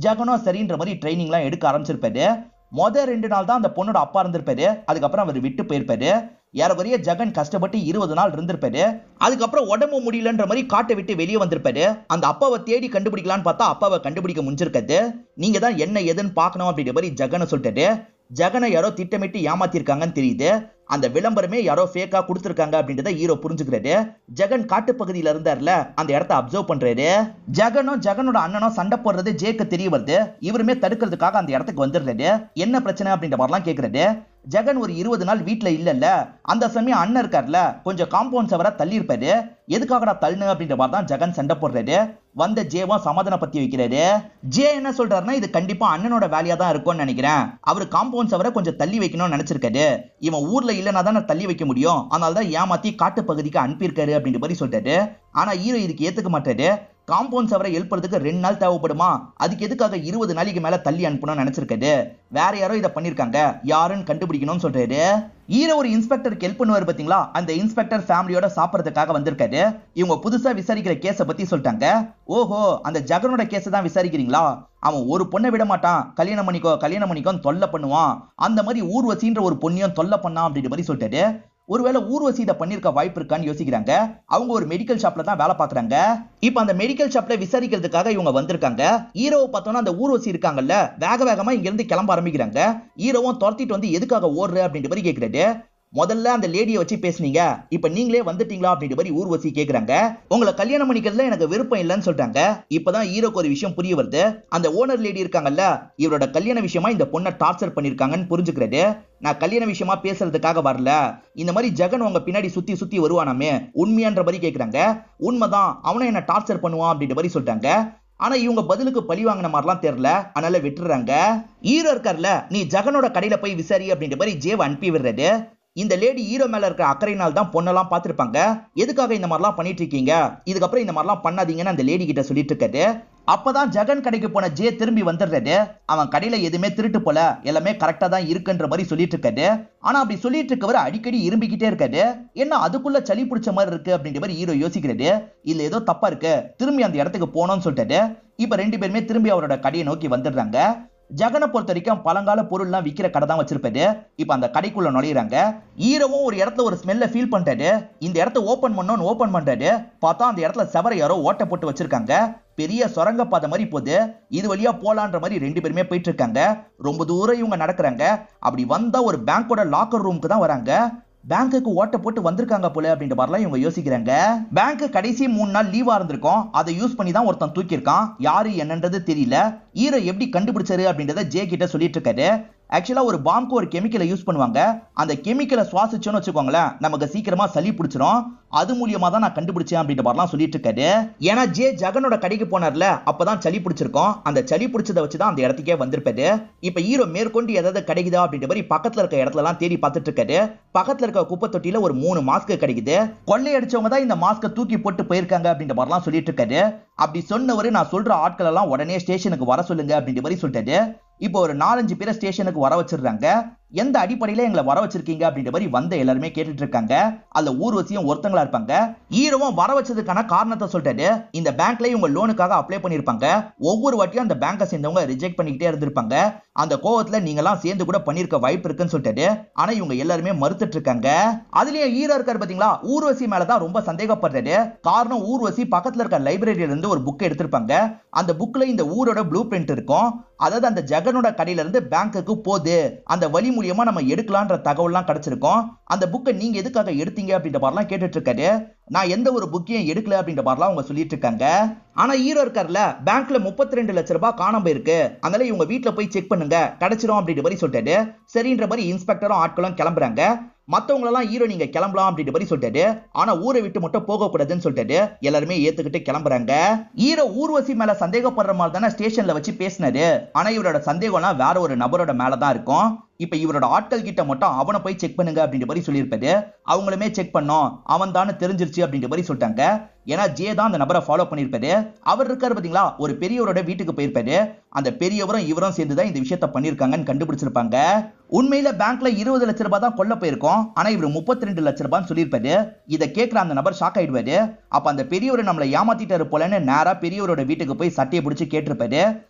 A: ஜெகனும் சரின்ற மாதிரி ட்ரைனிங்லாம் எடுக்க ஆரம்பிச்சிருப்பாரு. 2 நாள் தான் அந்த பொண்ணோட அப்பா இருந்திருப்பாரு. அதுக்கப்புறம் அவர் விட்டு போயிருப்பாரு. ஏறக்குறைய ஜெகன் கஷ்டப்பட்டு 20 நாள் இருந்திருப்பாரு. அதுக்கப்புறம் உடம்பு முடியலன்ற மாதிரி காட்டை விட்டு வெளியே வந்திருப்பாரு. அந்த அப்பாவை தேடி கண்டுபிடிக்கலான்னு பார்த்தா அப்பாவை கண்டுபிடிக்க முடிஞ்சிருக்காது. நீங்க தான் என்ன எதுன்னு பார்க்கணும் அப்படின்ற மாதிரி ஜெகனை சொல்லிட்டாரு. ஜெகனை யாரோ திட்டமிட்டு ஏமாத்திருக்காங்கன்னு தெரியுது. அந்த விளம்பரமே யாரோ ஃபேக்கா கொடுத்திருக்காங்க அப்படின்றத ஹீரோ புரிஞ்சுக்கிறாரு. ஜெகன் காட்டு பகுதியில இருந்தார்ல, அந்த இடத்த அப்சர்வ் பண்றாரு. ஜெகனும் ஜெகனோட அண்ணனும் சண்டை போடுறது ஜேக்கு தெரிய வருது. இவருமே தடுக்கிறதுக்காக அந்த இடத்துக்கு வந்துடுறாரு. என்ன பிரச்சனை அப்படின்ற மாதிரிலாம் கேட்கறாரு. ஜெகன் ஒரு 20 நாள் வீட்டுல இல்லல்ல, அந்த சமயம் அண்ணன் இருக்கார்ல, கொஞ்சம் காம்பவுண்ட் சவரா தள்ளி இருப்பாரு. எதுக்காகடா தள்ளுனு அப்படின்ற மாதிரி தான் ஜெகன் சண்டை போடுறாரு. வந்த ஜேவா சமாதான பத்தி வைக்கிறாரு. ஜே என்ன சொல்றாருன்னா, இது கண்டிப்பா அண்ணனோட வேலையா தான் இருக்கும்னு நினைக்கிறேன். அவரு காம்பவுண்ட் சவரை கொஞ்சம் தள்ளி வைக்கணும்னு நினைச்சிருக்காரு. இவன் ஊர்ல இல்லைன்னா தான் தள்ளி வைக்க முடியும், அதனாலதான் ஏமாத்தி காட்டு பகுதிக்கு அனுப்பியிருக்காரு அப்படின்ற மாதிரி சொல்றாரு. ஆனா ஹீரோ இதுக்கு ஏத்துக்க மாட்டாரு. காம்பவுண்ட் சவரை எழுப்புறதுக்கு 2 நாள் தேவைப்படுமா, அதுக்கு எதுக்காக 20 நாளைக்கு மேல தள்ளி அனுப்பணும்னு நினைச்சிருக்காரு. வேற யாரோ இதை பண்ணிருக்காங்க, யாருன்னு கண்டுபிடிக்கணும்னு சொல்றாரு. ஹீரோ ஒரு இன்ஸ்பெக்டருக்கு ஹெல்ப் பண்ணுவாரு பாத்தீங்களா, அந்த இன்ஸ்பெக்டர் ஃபேமிலியோட சாப்பிடறதுக்காக வந்திருக்காரு. இவங்க புதுசா விசாரிக்கிற கேஸை பத்தி சொல்லிட்டாங்க. ஓஹோ, அந்த ஜெகனோட கேஸை தான் விசாரிக்கிறீங்களா, அவன் ஒரு பொண்ணை விட மாட்டான், கல்யாணம் பண்ணிக்கோ தொல்லை பண்ணுவான், அந்த மாதிரி ஊர்வசின்ற ஒரு பொண்ணையும் தொல்லை பண்ணான் அப்படின்ற மாதிரி சொல்லிட்டாரு. ஒருவேளை ஊர்வசி இதை பண்ணிருக்க வாய்ப்பு இருக்கான்னு யோசிக்கிறாங்க. அவங்க ஒரு மெடிக்கல் ஷாப்ல தான் வேலை பாக்குறாங்க. இப்ப அந்த மெடிக்கல் ஷாப்ல விசாரிக்கிறதுக்காக இவங்க வந்திருக்காங்க. ஹீரோவை பார்த்தோன்னா அந்த ஊர்வசி இருக்காங்கல்ல, வேகமா இங்க இருந்து கிளம்ப ஆரம்பிக்கிறாங்க. ஹீரோவும் துரத்திட்டு வந்து எதுக்காக ஓடுற அப்படின்ற மாதிரி கேட்கிறாரு. முதல்ல அந்த லேடியை வச்சு பேசுனீங்க, இப்ப நீங்களே வந்துட்டீங்களா அப்படின்ற மாதிரி ஊர்வசி கேக்குறாங்க. உங்களை கல்யாணம் பண்ணிக்கிறதுல எனக்கு விருப்பம் இல்லைன்னு சொல்றாங்க. இப்பதான் ஹீரோக்கு ஒரு விஷயம் புரிய வருது. அந்த ஓனர் லேடி இருக்காங்கல்ல, இவரோட கல்யாண விஷயமா இந்த பொண்ணை டார்ச்சர் பண்ணிருக்காங்கன்னு புரிஞ்சுக்கிறது. நான் கல்யாண விஷயமா பேசுறதுக்காக வரல, இந்த மாதிரி ஜெகன் உங்க பின்னாடி சுத்தி வருவானாமே, உண்மையான்ற மாதிரி கேக்குறாங்க. உண்மைதான், அவனை என்ன டார்ச்சர் பண்ணுவான் அப்படின்ற மாதிரி சொல்றாங்க. ஆனா இவங்க பதிலுக்கு பழி வாங்கின மாதிரிலாம் தெரியல, அதனால விட்டுறாங்க. ஹீரோ இருக்கார்ல, நீ ஜெகனோட கடையில போய் விசாரி அப்படின்ற மாதிரி ஜேவ் அனுப்பி விடுறாரு. இந்த லேடி ஹீரோ மேல இருக்கிற அக்கறையினால் தான் பொண்ணெல்லாம் பார்த்திருப்பாங்க. எதுக்காக இந்த மாதிரிலாம் பண்ணிட்டு இருக்கீங்க, இதுக்கப்புறம் இந்த மாதிரிலாம் பண்ணாதீங்கன்னு அந்த லேடி கிட்ட சொல்லிட்டு இருக்காரு. அப்பதான் ஜெகன் கடைக்கு போன ஜே திரும்பி வந்துடுறாரு. அவன் கடையில எதுவுமே திருட்டு போல, எல்லாமே கரெக்டா தான் இருக்குன்ற மாதிரி சொல்லிட்டு இருக்காரு. ஆனா அப்படி சொல்லிட்டு இருக்கவர் அடிக்கடி இரும்பிக்கிட்டே இருக்காரு. என்ன அதுக்குள்ள சளி பிடிச்ச மாதிரி இருக்கு அப்படின்ற மாதிரி ஹீரோ யோசிக்கிறாரு. இல்ல ஏதோ தப்பா இருக்கு, திரும்பி அந்த இடத்துக்கு போனோம்னு சொல்லிட்டாரு. இப்ப 2 பேருமே திரும்பி அவரோட கடையை நோக்கி வந்துடுறாங்க. ஜெகனை பொறுத்த வரைக்கும் பழங்கால பொருள்லாம் விற்கிற கடை தான் வச்சிருப்பாரு. இப்ப அந்த கடைக்குள்ள நுழையிறாங்க. ஹீரோவும் ஒரு இடத்துல ஒரு ஸ்மெல்ல ஃபீல் பண்றாரு. இந்த இடத்த ஓபன் பண்ணணும்னு ஓபன் பண்றாரு. பார்த்தா அந்த இடத்துல செவரை யாரோ ஓட்ட போட்டு வச்சிருக்காங்க. பெரிய சுரங்க பாதை மாதிரி போகுது. இது வழியா போலான்ற மாதிரி 2 பேருமே போயிட்டு இருக்காங்க. ரொம்ப தூரம் இவங்க நடக்கிறாங்க. அப்படி வந்தா ஒரு பேங்கோட லாக்கர் ரூமுக்கு தான் வராங்க. பேங்க்குக்கு ஓட்ட போட்டு வந்திருக்காங்க போல அப்படின்ற மாதிரிலாம் இவங்க யோசிக்கிறாங்க. பேங்க் கடைசி 3 நாள் லீவா இருந்திருக்கும். அதை யூஸ் பண்ணி தான் ஒருத்தன் தூக்கியிருக்கான். யாரு என்னன்றது தெரியல. ஹீரோ எப்படி கண்டுபிடிச்சாரு அப்படின்றத ஜே கிட்ட சொல்லிட்டு இருக்காரு. ஆக்சுவலா ஒரு பாம்புக்கு ஒரு கெமிக்கலை யூஸ் பண்ணுவாங்க. அந்த கெமிக்கலை சுவாசிச்சோன்னு வச்சுக்கோங்களேன், நமக்கு சீக்கிரமா சளி பிடிச்சிரும். அது மூலியமா தான் நான் கண்டுபிடிச்சேன் அப்படின்ற மாதிரிலாம் சொல்லிட்டு இருக்காரு. ஏன்னா ஜே ஜகனோட கடைக்கு போனார்ல, அப்பதான் சளி பிடிச்சிருக்கும். அந்த சளி பிடிச்சதை வச்சுதான் அந்த இடத்துக்கே வந்திருப்பாரு. இப்ப ஹீரோ மேற்கொண்டு ஏதாவது கிடைக்குதா அப்படின்ற மாதிரி பக்கத்துல இருக்க இடத்துல எல்லாம் தேடி பார்த்துட்டு இருக்காரு. பக்கத்துல இருக்க குப்பை தொட்டியில ஒரு 3 மாஸ்க் கிடைக்குது. கொள்ளையடிச்சவங்க தான் இந்த மாஸ்கை தூக்கி போட்டு போயிருக்காங்க அப்படின்ற மாதிரிலாம் சொல்லிட்டு இருக்காரு. அப்படி சொன்னவரு, நான் சொல்ற ஆட்கள் எல்லாம் உடனே ஸ்டேஷனுக்கு வர சொல்லுங்க அப்படின்ற மாதிரி சொல்லிட்டாரு. இப்போ ஒரு 4-5 பேரை ஸ்டேஷனுக்கு வர வச்சிருக்காங்க. எந்த அடிப்படையில எங்களை வர வச்சிருக்கீங்க அப்படின்ற மாதிரி வந்த எல்லாருமே கேட்டுட்டு இருக்காங்க. அதுல ஊர்வசியும் ஒருத்தங்களா இருப்பாங்க. ஹீரோவும் வர வச்சதுக்கான காரணத்தை சொல்லிட்டாரு. இந்த பேங்க்ல இவங்க லோனுக்காக அப்ளை பண்ணிருப்பாங்க. ஒவ்வொரு வாட்டியும் அந்த பேங்கை சேர்ந்தவங்க ரிஜெக்ட் பண்ணிக்கிட்டே இருந்திருப்பாங்க. அந்த கோவத்துல நீங்க எல்லாம் சேர்ந்து கூட பண்ணிருக்க வாய்ப்பு இருக்குன்னு சொல்லிட்டாரு. ஆனா இவங்க எல்லாருமே மறுத்துட்டு இருக்காங்க. அதுலயும் ஹீரோ இருக்காரு பாத்தீங்களா, ஊர்வசி மேலதான் ரொம்ப சந்தேகப்படுறாரு. காரணம், ஊர்வசி பக்கத்துல இருக்க லைப்ரரியில இருந்து ஒரு புக் எடுத்திருப்பாங்க. அந்த புக்ல இந்த ஊரோட ப்ளூ பிரிண்ட் இருக்கும். அதாவது அந்த ஜகனோட கடையில இருந்து பேங்க்குக்கு போகுது, அந்த வழி மூலியமா நம்ம எடுக்கலான்ற தகவல்லாம் கிடைச்சிருக்கும். அந்த புக்கை நீங்க எதுக்காக எடுத்தீங்க அப்படின்ற மாதிரிலாம் கேட்டுட்டு இருக்காரு. நான் எந்த ஒரு புக்கையும் எடுக்கல அப்படின்ற மாதிரிலாம் அவங்க சொல்லிட்டு இருக்காங்க. ஆனா ஹீரோ இருக்காருல, பேங்க்ல 32 லட்சம் ரூபாய் காணாம போயிருக்கு, அதனால இவங்க வீட்டுல போய் செக் பண்ணுங்க, கிடைச்சிரும் அப்படின்ற மாதிரி சொல்லிட்டாரு. சரின்ற மாதிரி இன்ஸ்பெக்டரும் ஆட்களும் கிளம்புறாங்க. மத்தவங்க எல்லாம் ஹீரோ நீங்க கிளம்பலாம் அப்படின்ற மாதிரி சொல்லிட்டாரு. ஆனா ஊரை விட்டு மட்டும் போக கூடாதுன்னு சொல்லிட்டாரு. எல்லாருமே ஏத்துக்கிட்டு கிளம்புறாங்க. ஹீரோ ஊர்வசி மேல சந்தேகப்படுற மாதிரி தானே ஸ்டேஷன்ல வச்சு பேசினாரு. ஆனா இவரோட சந்தேகம்லாம் வேற ஒரு நபரோட மேலதான் இருக்கும். இப்ப இவரோட ஆட்கள் கிட்ட மட்டும் அவனை போய் செக் பண்ணுங்க அப்படின்ற மாதிரி சொல்லியிருப்பாரு. அவங்களுமே செக் பண்ணோம், அவன் தானே தெரிஞ்சிருச்சு அப்படின்ற மாதிரி சொல்லிட்டாங்க. ஏன்னா ஜே தான் அந்த நபரை ஃபாலோ பண்ணிருப்பாரு. அவர் இருக்காரு பாத்தீங்களா, ஒரு பெரியவரோட வீட்டுக்கு போயிருப்பாரு. அந்த பெரியவரும் இவரும் சேர்ந்துதான் இந்த விஷயத்த பண்ணிருக்காங்கன்னு கண்டுபிடிச்சிருப்பாங்க. உண்மையில பேங்க்ல 20 லட்சம் ரூபாய் தான் கொல்ல போயிருக்கோம். ஆனா இவர் 32 லட்சம் ரூபான்னு சொல்லியிருப்பாரு. இதை கேட்கிற அந்த நபர் ஷாக் ஆயிடுவாரு. அப்ப அந்த பெரியவரை நம்மளை ஏமாத்திட்டாரு போலன்னு நேரா பெரியவரோட வீட்டுக்கு போய் சட்டையை பிடிச்சு கேட்டிருப்பாரு.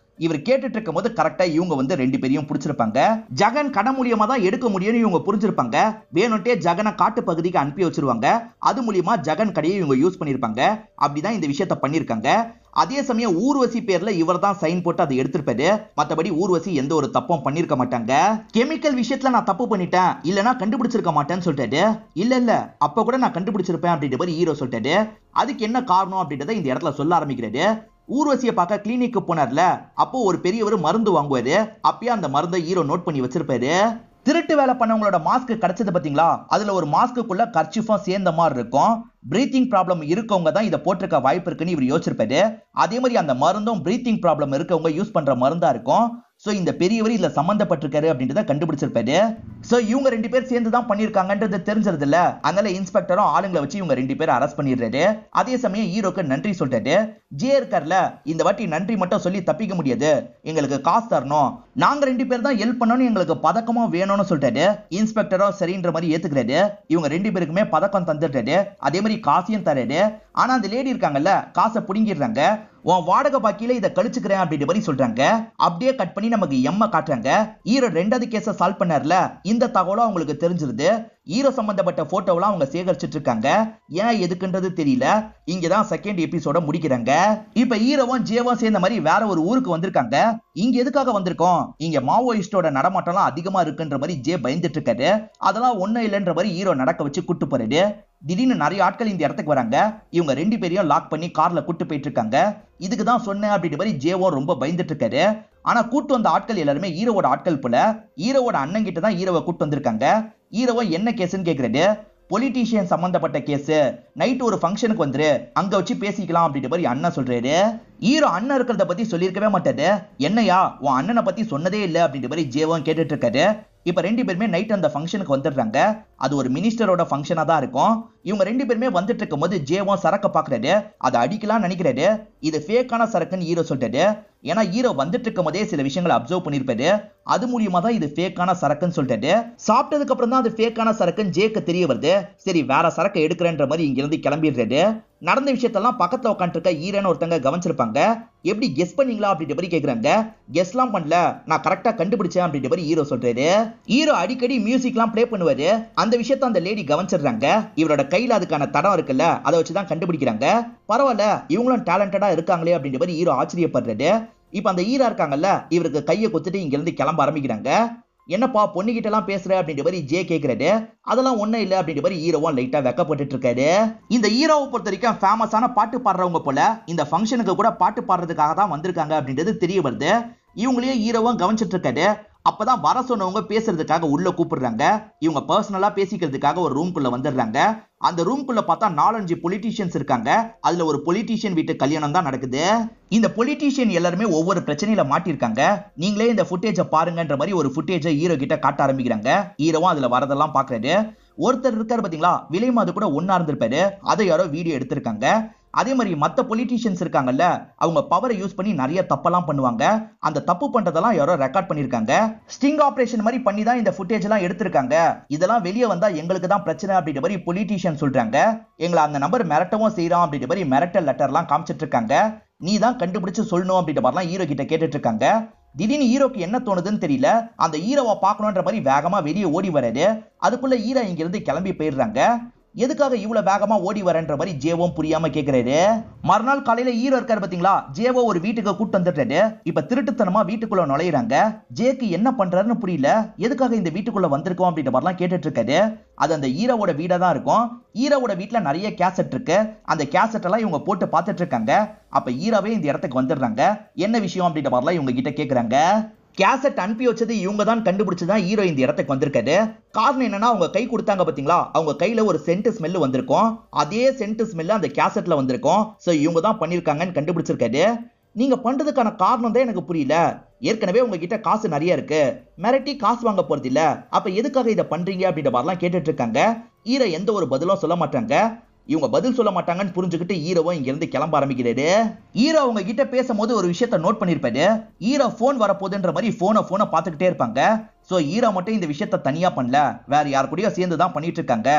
A: இவர் கேட்டுட்டு இருக்கும் போது கரெக்டா இவங்க வந்து 2 பேரையும் பிடிச்சிருப்பாங்க. ஜகன் கடை மூலியமா தான் எடுக்க முடியும்னு இவங்க புரிஞ்சிருப்பாங்க. வேணும்ட்டே ஜகனை காட்டு பகுதிக்கு அனுப்பி வச்சிருவாங்க. அது மூலியமா ஜகன் கடையை இவங்க யூஸ் பண்ணிருப்பாங்க. அப்படிதான் இந்த விஷயத்த பண்ணிருக்காங்க. அதே சமயம் ஊர்வசி பேர்ல இவர் தான் சைன் போட்டு அதை எடுத்திருப்பாரு. மத்தபடி ஊர்வசி எந்த ஒரு தப்பும் பண்ணிருக்க மாட்டாங்க. கெமிக்கல் விஷயத்துல நான் தப்பு பண்ணிட்டேன், இல்லனா கண்டுபிடிச்சிருக்க மாட்டேன்னு சொல்லிட்டாரு. இல்ல அப்ப கூட நான் கண்டுபிடிச்சிருப்பேன் அப்படின்ற மாதிரி ஹீரோ சொல்லிட்டாரு. அதுக்கு என்ன காரணம் அப்படின்றத இந்த இடத்துல சொல்ல ஆரம்பிக்கிறாரு. ஊர்வசியை பார்க்க கிளினிக்கு போனார்ல, அப்போ ஒரு பெரியவர் மருந்து வாங்குவாரு. அப்பயே அந்த மருந்தை ஹீரோ நோட் பண்ணி வச்சிருப்பாரு. திருட்டு வேலை பண்ணவங்களோட மாஸ்க் கிடைச்சது பாத்தீங்களா, அதுல ஒரு மாஸ்க்குள்ள கர்ச்சிஃபும் சேர்ந்த மாதிரி இருக்கும். பிரீத்திங் ப்ராப்ளம் இருக்கவங்க தான் இதை போட்டிருக்க வாய்ப்பு இருக்குன்னு இவர் யோசிச்சிருப்பாரு. அதே மாதிரி அந்த மருந்தும் பிரீத்திங் ப்ராப்ளம் இருக்கவங்க யூஸ் பண்ற மருந்தா இருக்கும். சோ இந்த பெரியவர் இதுல சம்பந்தப்பட்டிருக்காரு அப்படின்றத கண்டுபிடிச்சிருப்பாரு. சோ இவங்க 2 பேர் சேர்ந்து தான் பண்ணிருக்காங்கன்றது தெரிஞ்சது இல்ல. அதனால இன்ஸ்பெக்டரும் ஆளுங்களை வச்சு இவங்க 2 பேரும் அரெஸ்ட் பண்ணிடுறாரு. அதே சமயம் ஹீரோக்கு நன்றி சொல்லிட்டாரு. ஜே இருக்கார்ல, இந்த வாட்டி நன்றி மட்டும் சொல்லி தப்பிக்க முடியாது, எங்களுக்கு காசு தரணும், நாங்க 2 பேர் தான் ஹெல்ப் பண்ணணும், எங்களுக்கு பதக்கமா வேணும்னு சொல்லிட்டாரு. இன்ஸ்பெக்டரும் சரின்ற மாதிரி ஏத்துக்கிறாரு. இவங்க 2 பேருக்குமே பதக்கம் தந்துட்டாரு. அதே மாதிரி காசையும் தராரு. ஆனா அந்த லேடி இருக்காங்கல்ல, காசை புடுங்கிடுறாங்க. உன் வாடகை பாக்கியில இதை கழிச்சுக்கிறேன் அப்படின்ற மாதிரி சொல்றாங்க. அப்படியே கட் பண்ணி நமக்கு எம்ம காட்டுறாங்க. ஹீரோ 2வது கேஸ சால்வ் பண்ணார்ல, இந்த தகவலும் அவங்களுக்கு தெரிஞ்சிருது. ஹீரோ சம்பந்தப்பட்ட போட்டோவெல்லாம் அவங்க சேகரிச்சிட்டு இருக்காங்க. ஏன் எதுக்குன்றது தெரியல. இங்கதான் செகண்ட் எபிசோட முடிக்கிறாங்க. இப்ப ஹீரோவும் ஜேவும் சேர்ந்த மாதிரி வேற ஒரு ஊருக்கு வந்திருக்காங்க. இங்க எதுக்காக வந்திருக்கோம், இங்க மாவோயிஸ்டோட நடமாட்டம்லாம் அதிகமா இருக்குன்ற மாதிரி ஜே பயந்துட்டு இருக்காரு. அதெல்லாம் ஒண்ணும் இல்லைன்ற மாதிரி ஹீரோ நடக்க வச்சு கூட்டு போறாரு. திடீர்னு நிறைய ஆட்கள் இந்த இடத்துக்கு வராங்க. இவங்க 2 பேரையும் லாக் பண்ணி கார்ல கூட்டு போயிட்டு இருக்காங்க. இதுக்குதான் சொன்னேன் அப்படின்ற மாதிரி ஜேவோ ரொம்ப பயந்துட்டு இருக்காரு. ஆனா கூட்டு வந்த ஆட்கள் எல்லாருமே ஹீரோவோட ஆட்கள் போல. ஹீரோவோட அண்ணன் கிட்ட தான் ஹீரோவை கூட்டு வந்திருக்காங்க. ஹீரோவை என்ன கேஸ்ன்னு கேக்குறாரு. பொலிட்டீஷியன் சம்பந்தப்பட்ட கேஸ், நைட் ஒரு ஃபங்க்ஷனுக்கு வந்துரு, அங்க வச்சு பேசிக்கலாம் அப்படின்ற மாதிரி அண்ணன் சொல்றாரு. ஹீரோ அண்ணன் இருக்கிறத பத்தி சொல்லியிருக்கவே மாட்டாரு. என்னையா உன் அண்ணனை பத்தி சொன்னதே இல்லை அப்படின்ற மாதிரி ஜேவும் கேட்டுட்டு இருக்காரு. இப்ப 2 பேருமே நைட் அந்த ஃபங்க்ஷனுக்கு வந்துடுறாங்க. அது ஒரு மினிஸ்டரோட ஃபங்க்ஷனா தான் இருக்கும். இவங்க 2 பேருமே வந்துட்டு இருக்கும் போது ஜேவும் சரக்க பாக்குறாரு. அதை அடிக்கலாம் நினைக்கிறாரு. இது ஃபேக்கான சரக்குன்னு ஹீரோ சொல்லிட்டாரு. ஏன்னா ஹீரோ வந்துட்டு இருக்கும் போதே சில விஷயங்களை அப்சர்வ் பண்ணிருப்பாரு. அது மூலியமா தான் இது ஃபேக்கான சரக்குன்னு சொல்லிட்டாரு. சாப்பிட்டதுக்கு அப்புறம் தான் அது ஃபேக்கான சரக்குன்னு ஜேக்கு தெரிய வருது. சரி வேற சரக்கு எடுக்கிறேன்ற மாதிரி இங்க இருந்து கிளம்பிடுறாரு. நடந்த விஷயத்தெல்லாம் பக்கத்துல உட்காந்து இருக்க ஈரன்னு ஒருத்தங்க கவனிச்சிருப்பாங்க. எப்படி கெஸ் பண்ணீங்களா அப்படின்ற மாதிரி கேக்குறாங்க. கெஸ்லாம் பண்ணல, நான் கரெக்டா கண்டுபிடிச்சேன் அப்படின்ற மாதிரி ஹீரோ சொல்றாரு. ஹீரோ அடிக்கடி மியூசிக்லாம் ப்ளே பண்ணுவாரு. அந்த விஷயத்த அந்த லேடி கவனிச்சிடுறாங்க. இவரோட கையில அதுக்கான தடம் இருக்குல்ல, அதை வச்சுதான் கண்டுபிடிக்கிறாங்க. பரவாயில்ல, இவங்களும் டேலண்டடா இருக்காங்களே அப்படின்ற மாதிரி ஹீரோ ஆச்சரியப்படுறாரு. இப்ப அந்த ஹீரோ இருக்காங்கல்ல, இவருக்கு கையை கொத்துட்டு இங்க இருந்து கிளம்ப ஆரம்பிக்கிறாங்க. என்னப்பா பொண்ணுகிட்ட எல்லாம் பேசுற அப்படின்ற மாதிரி ஜே கேக்குறாரு. அதெல்லாம் ஒண்ணும் இல்ல அப்படின்ற மாதிரி ஹீரோவும் லைட்டா வெக்கப்பட்டு இருக்காரு. இந்த ஹீரோவை பொறுத்த வரைக்கும் ஃபேமஸான பாட்டு பாடுறவங்க போல இந்த ஃபங்க்ஷனுக்கு கூட பாட்டு பாடுறதுக்காக தான் வந்திருக்காங்க அப்படின்றது தெரிய வருது. இவங்களையும் ஹீரோவும் கவனிச்சிட்டு இருக்காரு. அப்பதான் வர சொன்னவங்க பேசுறதுக்காக உள்ள கூப்பிடுறாங்க. இவங்க பர்சனலா பேசிக்கிறதுக்காக ஒரு ரூம்குள்ள வந்துடுறாங்க. அந்த ரூம்குள்ள பார்த்தா 4-5 பொலிட்டீஷியன்ஸ் இருக்காங்க. அதுல ஒரு பொலிட்டீஷியன் வீட்டு கல்யாணம் தான் நடக்குது. இந்த பொலிட்டீஷியன் எல்லாருமே ஒவ்வொரு பிரச்சனையில மாட்டிருக்காங்க. நீங்களே இந்த ஃபுட்டேஜ பாருங்கன்ற மாதிரி ஒரு ஃபுட்டேஜை ஹீரோ கிட்ட காட்ட ஆரம்பிக்கிறாங்க. ஹீரோவும் அதுல வரதெல்லாம் பாக்குறாரு. ஒருத்தர் இருக்காரு பாத்தீங்களா, விலைமாது கூட ஒன்னா இருந்திருப்பாரு. அதை யாரோ வீடியோ எடுத்திருக்காங்க. அதே மாதிரி மத்த பொலிட்டீஷியன்ஸ் இருக்காங்கல்ல, அவங்க பவரை யூஸ் பண்ணி நிறைய தப்பெல்லாம் பண்ணுவாங்க. அந்த தப்பு பண்றதெல்லாம் யாரோ ரெக்கார்ட் பண்ணிருக்காங்க. ஸ்டிங் ஆபரேஷன் மாதிரி பண்ணி தான் இந்த ஃபுட்டேஜ் எல்லாம் எடுத்திருக்காங்க. இதெல்லாம் வெளியே வந்தா எங்களுக்கு தான் பிரச்சனை அப்படின்ற மாதிரி பொலிட்டீஷியன் சொல்றாங்க. எங்களை அந்த நம்பர் மிரட்டவும் செய்யறான் அப்படின்ற மாதிரி மிரட்டல் லெட்டர்லாம் காமிச்சிட்டு இருக்காங்க. நீ தான் கண்டுபிடிச்சு சொல்லணும் அப்படின்ற மாதிரிலாம் ஹீரோ கிட்ட கேட்டுட்டு இருக்காங்க. திடீர்னு ஹீரோக்கு என்ன தோணுதுன்னு தெரியல. அந்த ஹீரோவை பார்க்கணுன்ற மாதிரி வேகமா வெளியே ஓடி வராரு. அதுக்குள்ள ஹீரோ இங்க இருந்து கிளம்பி போயிடுறாங்க. எதுக்காக இவ்வளவு வேகமா ஓடி வரன்ற மாதிரி ஜேவும் புரியாம கேக்குறாரு. மறுநாள் காலையில ஹீரோ இருக்காரு பாத்தீங்களா, ஜேவோ ஒரு வீட்டுக்கு கூட்டு வந்துட்டாரு. இப்ப திருட்டுத்தனமா வீட்டுக்குள்ள நுழையிறாங்க. ஜேக்கு என்ன பண்றாருன்னு புரியல. எதுக்காக இந்த வீட்டுக்குள்ள வந்திருக்கோம் அப்படின்ற மாதிரிலாம் கேட்டுட்டு இருக்காரு. அது அந்த ஹீரோவோட வீடா தான் இருக்கும். ஹீரோவோட வீட்டுல நிறைய கேசட் இருக்கு. அந்த கேசட் எல்லாம் இவங்க போட்டு பார்த்துட்டு இருக்காங்க. அப்ப ஹீரோவே இந்த இடத்துக்கு வந்துடுறாங்க. என்ன விஷயம் அப்படின்ற மாதிரிலாம் இவங்க கிட்ட கேக்குறாங்க. கேசட் அனுப்பி வச்சது இவங்க தான் கண்டுபிடிச்சுதான் ஹீரோ இந்த இடத்துக்கு வந்திருக்காரு. காரணம் என்னன்னா, அவங்க கை கொடுத்தாங்க பாத்தீங்களா, அவங்க கையில ஒரு சென்ட் ஸ்மெல் வந்திருக்கும். அதே சென்ட் ஸ்மெல் அந்த கேசட்ல வந்திருக்கும். சோ இவங்க தான் பண்ணிருக்காங்கன்னு கண்டுபிடிச்சிருக்காரு. நீங்க பண்றதுக்கான காரணம் தான் எனக்கு புரியல. ஏற்கனவே உங்ககிட்ட காசு நிறைய இருக்கு, மிரட்டி காசு வாங்க போறது இல்ல, அப்ப எதுக்காக இதை பண்றீங்க அப்படின்ற மாதிரிலாம் கேட்டுட்டு இருக்காங்க. ஹீரோ எந்த ஒரு பதிலும் சொல்ல மாட்டாங்க. இவங்க பதில் சொல்ல மாட்டாங்கன்னு புரிஞ்சுக்கிட்டு ஹீரோவும் இங்க இருந்து கிளம்ப ஆரம்பிக்கிறாரு. ஹீரோ அவங்க கிட்ட பேசும்போது ஒரு விஷயத்த நோட் பண்ணிருப்பாரு. ஹீரோ போன் வரப்போகுதுன்ற மாதிரி போனை பார்த்துக்கிட்டே இருப்பாங்க. சோ ஹீரோ மட்டும் இந்த விஷயத்த தனியா பண்ணல, வேற யார் கூடயோ சேர்ந்து தான் பண்ணிட்டு இருக்காங்க.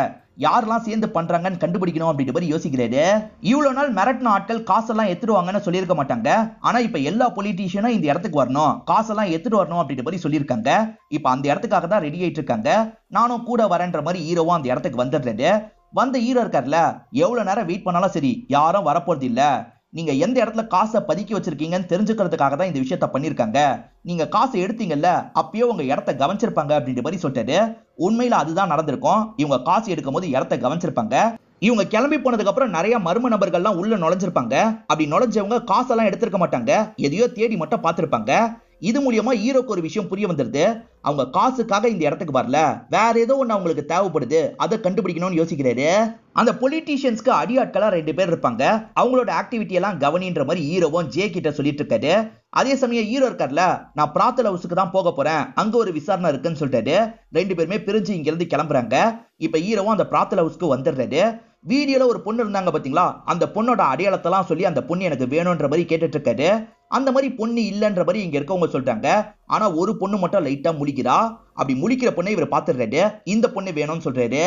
A: யாரெல்லாம் சேர்ந்து பண்றாங்கன்னு கண்டுபிடிக்கணும் அப்படின்ற மாதிரி யோசிக்கிறாரு. இவ்வளவு நாள் மிரட்டின ஆட்கள் காசெல்லாம் எடுத்துடுவாங்கன்னு சொல்லியிருக்க மாட்டாங்க. ஆனா இப்ப எல்லா பொலிட்டீஷியனும் இந்த இடத்துக்கு வரணும், காசெல்லாம் எடுத்துட்டு வரணும் அப்படின்ற மாதிரி சொல்லியிருக்காங்க. இப்ப அந்த இடத்துக்காக தான் ரெடி ஆயிட்டு இருக்காங்க. நானும் கூட வரேன்ற மாதிரி ஹீரோவும் அந்த இடத்துக்கு வந்துடுறாரு. வந்த ஹீரோ இருக்கார்ல, எவ்வளவு நேரம் வெயிட் பண்ணாலும் சரி யாரும் வரப்போறது இல்ல, நீங்க எந்த இடத்துல காசை பதுக்கி வச்சிருக்கீங்கன்னு தெரிஞ்சுக்கிறதுக்காக தான் இந்த விஷயத்த பண்ணிருக்காங்க. நீங்க காசை எடுத்தீங்கல்ல, அப்பயே உங்க இடத்த கவனிச்சிருப்பாங்க அப்படின்ற மாதிரி சொல்லிட்டாரு. உண்மையில அதுதான் நடந்திருக்கும். இவங்க காசு எடுக்கும் போது இடத்த கவனிச்சிருப்பாங்க. இவங்க கிளம்பி போனதுக்கு அப்புறம் நிறைய மர்ம நபர்கள்லாம் உள்ள நுழைஞ்சிருப்பாங்க. அப்படி நுழைஞ்சவங்க காசெல்லாம் எடுத்திருக்க மாட்டாங்க, எதையோ தேடி மட்டும் பார்த்திருப்பாங்க. இது மூலியமா ஹீரோக்கு ஒரு விஷயம் புரிய வந்துருது. அவங்க காசுக்காக இந்த இடத்துக்கு வரல, வேற ஏதோ ஒண்ணு அவங்களுக்கு தேவைப்படுது, அதை கண்டுபிடிக்கணும்னு யோசிக்கிறாரு. அந்த பொலிட்டீஷியன்ஸ்க்கு அடியாட்களா 2 பேர் இருப்பாங்க. அவங்களோட ஆக்டிவிட்டி எல்லாம் கவனின்ற மாதிரி ஹீரோவும் ஜே கிட்ட சொல்லிட்டு இருக்காரு. அதே சமயம் ஹீரோ இருக்கார்ல, நான் பிரார்த்தல் ஹவுஸுக்கு தான் போக போறேன், அங்க ஒரு விசாரணை இருக்குன்னு சொல்லிட்டாரு. 2 பேருமே பிரிஞ்சு இங்க இருந்து கிளம்புறாங்க. இப்ப ஹீரோவும் அந்த பிரார்த்தல் ஹவுஸ்க்கு வந்துடுறாரு. வீடியோல ஒரு பொண்ணு இருந்தாங்க பாத்தீங்களா, அந்த பொண்ணோட அடையாளத்தெல்லாம் சொல்லி அந்த பொண்ணு எனக்கு வேணும்ன்ற மாதிரி கேட்டுட்டு இருக்காரு. அந்த மாதிரி பொண்ணு இல்லன்ற மாதிரி இங்க இருக்கவங்க சொல்றாங்க. ஆனா ஒரு பொண்ணு மட்டும் லைட்டா முழிக்கிறா. அப்படி முழிக்கிற பொண்ணை இவர் பாத்துறாரு. இந்த பொண்ணு வேணும்னு சொல்றாரு.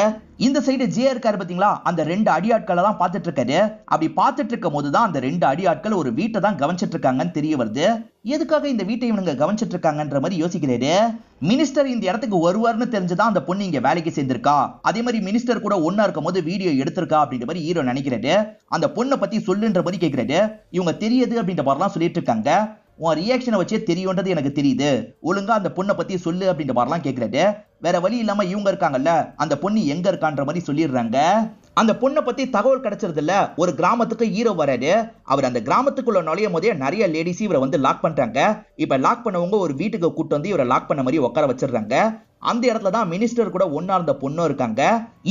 A: இந்த சைடு ஜே இருக்காரு பாத்தீங்களா, அந்த 2 அடியாட்களை தான் பாத்துட்டு இருக்காரு. அப்படி பாத்துட்டு இருக்கும் போதுதான் அந்த 2 அடியாட்கள் ஒரு வீட்டை தான் கவனிச்சிட்டு இருக்காங்கன்னு தெரிய வருது. எதுக்காக இந்த வீட்டை இவனுங்க கவனிச்சிட்டு இருக்காங்கன்ற மாதிரி யோசிக்கிறாரு. மினிஸ்டர் இந்த இடத்துக்கு வருவார்னு தெரிஞ்சுதான் அந்த பொண்ணு இங்க வேலைக்கு சேர்ந்திருக்கா. அதே மாதிரி மினிஸ்டர் கூட ஒன்னா இருக்கும் போது வீடியோ எடுத்திருக்கா அப்படின்ற மாதிரி ஹீரோ நினைக்கிறாரு. அந்த பொண்ணை பத்தி சொல்லுன்ற மாதிரி கேட்கிறாரு. இவங்க தெரியுது அப்படின்ற மாதிரிலாம் சொல்லிட்டு இருக்காங்க. உன் ரியாக்ஷனை வச்சே தெரியும்ன்றது எனக்கு தெரியுது, ஒழுங்கா அந்த பொண்ணை பத்தி சொல்லு அப்படின்ற மாதிரிலாம் கேட்கிறாரு. வேற வழி இல்லாம இவங்க இருக்காங்கல்ல, அந்த பொண்ணு எங்க இருக்கான்ற மாதிரி சொல்லிடுறாங்க. அந்த பொண்ணை பத்தி தகவல் கிடைச்சது இல்ல. ஒரு கிராமத்துக்கு ஹீரோ வராரு. அவர் அந்த கிராமத்துக்குள்ள நுழையும் போதே நிறைய லேடிஸ் இவரை வந்து லாக் பண்றாங்க. இப்ப லாக் பண்ணவங்க ஒரு வீட்டுக்கு கூட்டு வந்து இவரை லாக் பண்ண மாதிரி உட்கார வச்சிடுறாங்க. அந்த இடத்துல தான் மினிஸ்டர் கூட ஒன்னா இருந்த பொண்ணும் இருக்காங்க.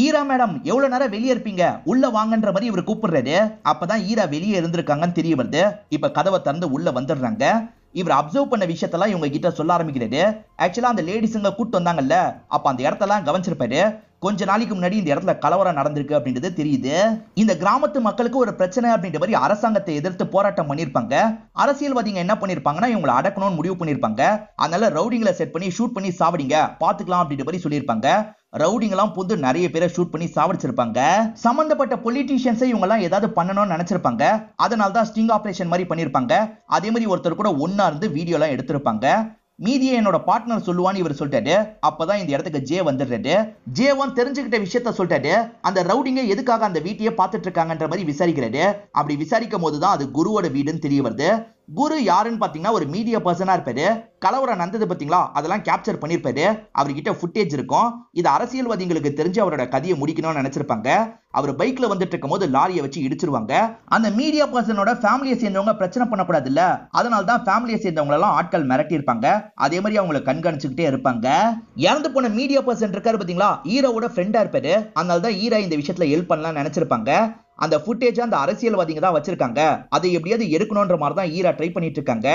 A: ஈரா மேடம் எவ்வளவு நேரம் வெளியே இருப்பீங்க, உள்ள வாங்கன்ற மாதிரி இவர் கூப்பிடுறாரு. அப்பதான் ஈரா வெளியே இருந்திருக்காங்கன்னு தெரிய வருது. இப்ப கதவை திறந்து உள்ள வந்துடுறாங்க. இவர் அப்சர்வ் பண்ண விஷயத்தெல்லாம் இவங்க கிட்ட சொல்ல ஆரம்பிக்கிறாரு. ஆக்சுவலா அந்த லேடிஸுங்க கூட்டு வந்தாங்கல்ல, அப்ப அந்த இடத்தெல்லாம் கவனிச்சிருப்பாரு. கொஞ்ச நாளைக்கு முன்னாடி இந்த இடத்துல கலவரம் நடந்திருக்கு அப்படின்றது தெரியுது. இந்த கிராமத்து மக்களுக்கு ஒரு பிரச்சனை அப்படின்ற மாதிரி அரசாங்கத்தை எதிர்த்து போராட்டம் பண்ணிருப்பாங்க. அரசியல்வாதிங்க என்ன பண்ணிருப்பாங்கன்னா, இவங்களை அடக்கணும்னு முடிவு பண்ணிருப்பாங்க. அதனால ரவுடிங்களை செட் பண்ணி ஷூட் பண்ணி சாவடிங்க, பாத்துக்கலாம் அப்படின்ற மாதிரி சொல்லியிருப்பாங்க. ரவுடிங்கெல்லாம் புது நிறைய பேரை ஷூட் பண்ணி சாவடிச்சிருப்பாங்க. சம்பந்தப்பட்ட பொலிட்டீஷியன்ஸை இவங்க எல்லாம் ஏதாவது பண்ணணும்னு நினைச்சிருப்பாங்க. அதனால தான் ஸ்டிங் ஆபரேஷன் மாதிரி பண்ணிருப்பாங்க. அதே மாதிரி ஒருத்தர் கூட ஒன்னா இருந்து வீடியோ எல்லாம் எடுத்திருப்பாங்க. மீதியை என்னோட பார்ட்னர் சொல்லுவான்னு இவர் சொல்லிட்டாரு. அப்பதான் இந்த இடத்துக்கு ஜே வந்துடுறாரு. ஜேவான் தெரிஞ்சுக்கிட்ட விஷயத்த சொல்லிட்டாரு. அந்த ரவுடிங்க எதுக்காக அந்த வீட்டையே பார்த்துட்டு இருக்காங்கன்ற மாதிரி விசாரிக்கிறாரு. அப்படி விசாரிக்கும் போதுதான் அது குருவோட வீடுன்னு தெரிய வருது. குரு யாருன்னு பாத்தீங்கன்னா ஒரு மீடியா பர்சனா இருப்பாரு. கலவரம் நடந்தது பாத்தீங்களா, அதெல்லாம் கேப்சர் பண்ணிருப்பாரு. அவர்கிட்ட ஃபுட்டேஜ் இருக்கும். இது அரசியல்வாதிகளுக்கு தெரிஞ்சு அவரோட கதையை முடிக்கணும்னு நினைச்சிருப்பாங்க. அவர் பைக்ல வந்துட்டு இருக்கும் போது லாரியை வச்சு இடிச்சிருவாங்க. அந்த மீடியா பர்சனோட ஃபேமிலியை சேர்ந்தவங்க பிரச்சனை பண்ணக்கூடாது இல்ல, அதனால தான் ஃபேமிலியை சேர்ந்தவங்க எல்லாம் ஆட்கள் மிரட்டி இருப்பாங்க. அதே மாதிரி அவங்களை கண்காணிச்சுக்கிட்டே இருப்பாங்க. இறந்து போன மீடியா பர்சன் இருக்காரு பாத்தீங்களா, ஹீரோவோட ஃப்ரெண்டா இருப்பாரு. அதனால தான் ஹீரோ இந்த விஷயத்துல ஹெல்ப் பண்ணலாம்னு நினைச்சிருப்பாங்க. அந்த ஃபுட்டேஜ் அந்த அரசியல்வாதிங்க தான் வச்சிருக்காங்க. அதை எப்படியாவது எடுக்கணும்ன்ற மாதிரி தான் ஹீரோ ட்ரை பண்ணிட்டு இருக்காங்க.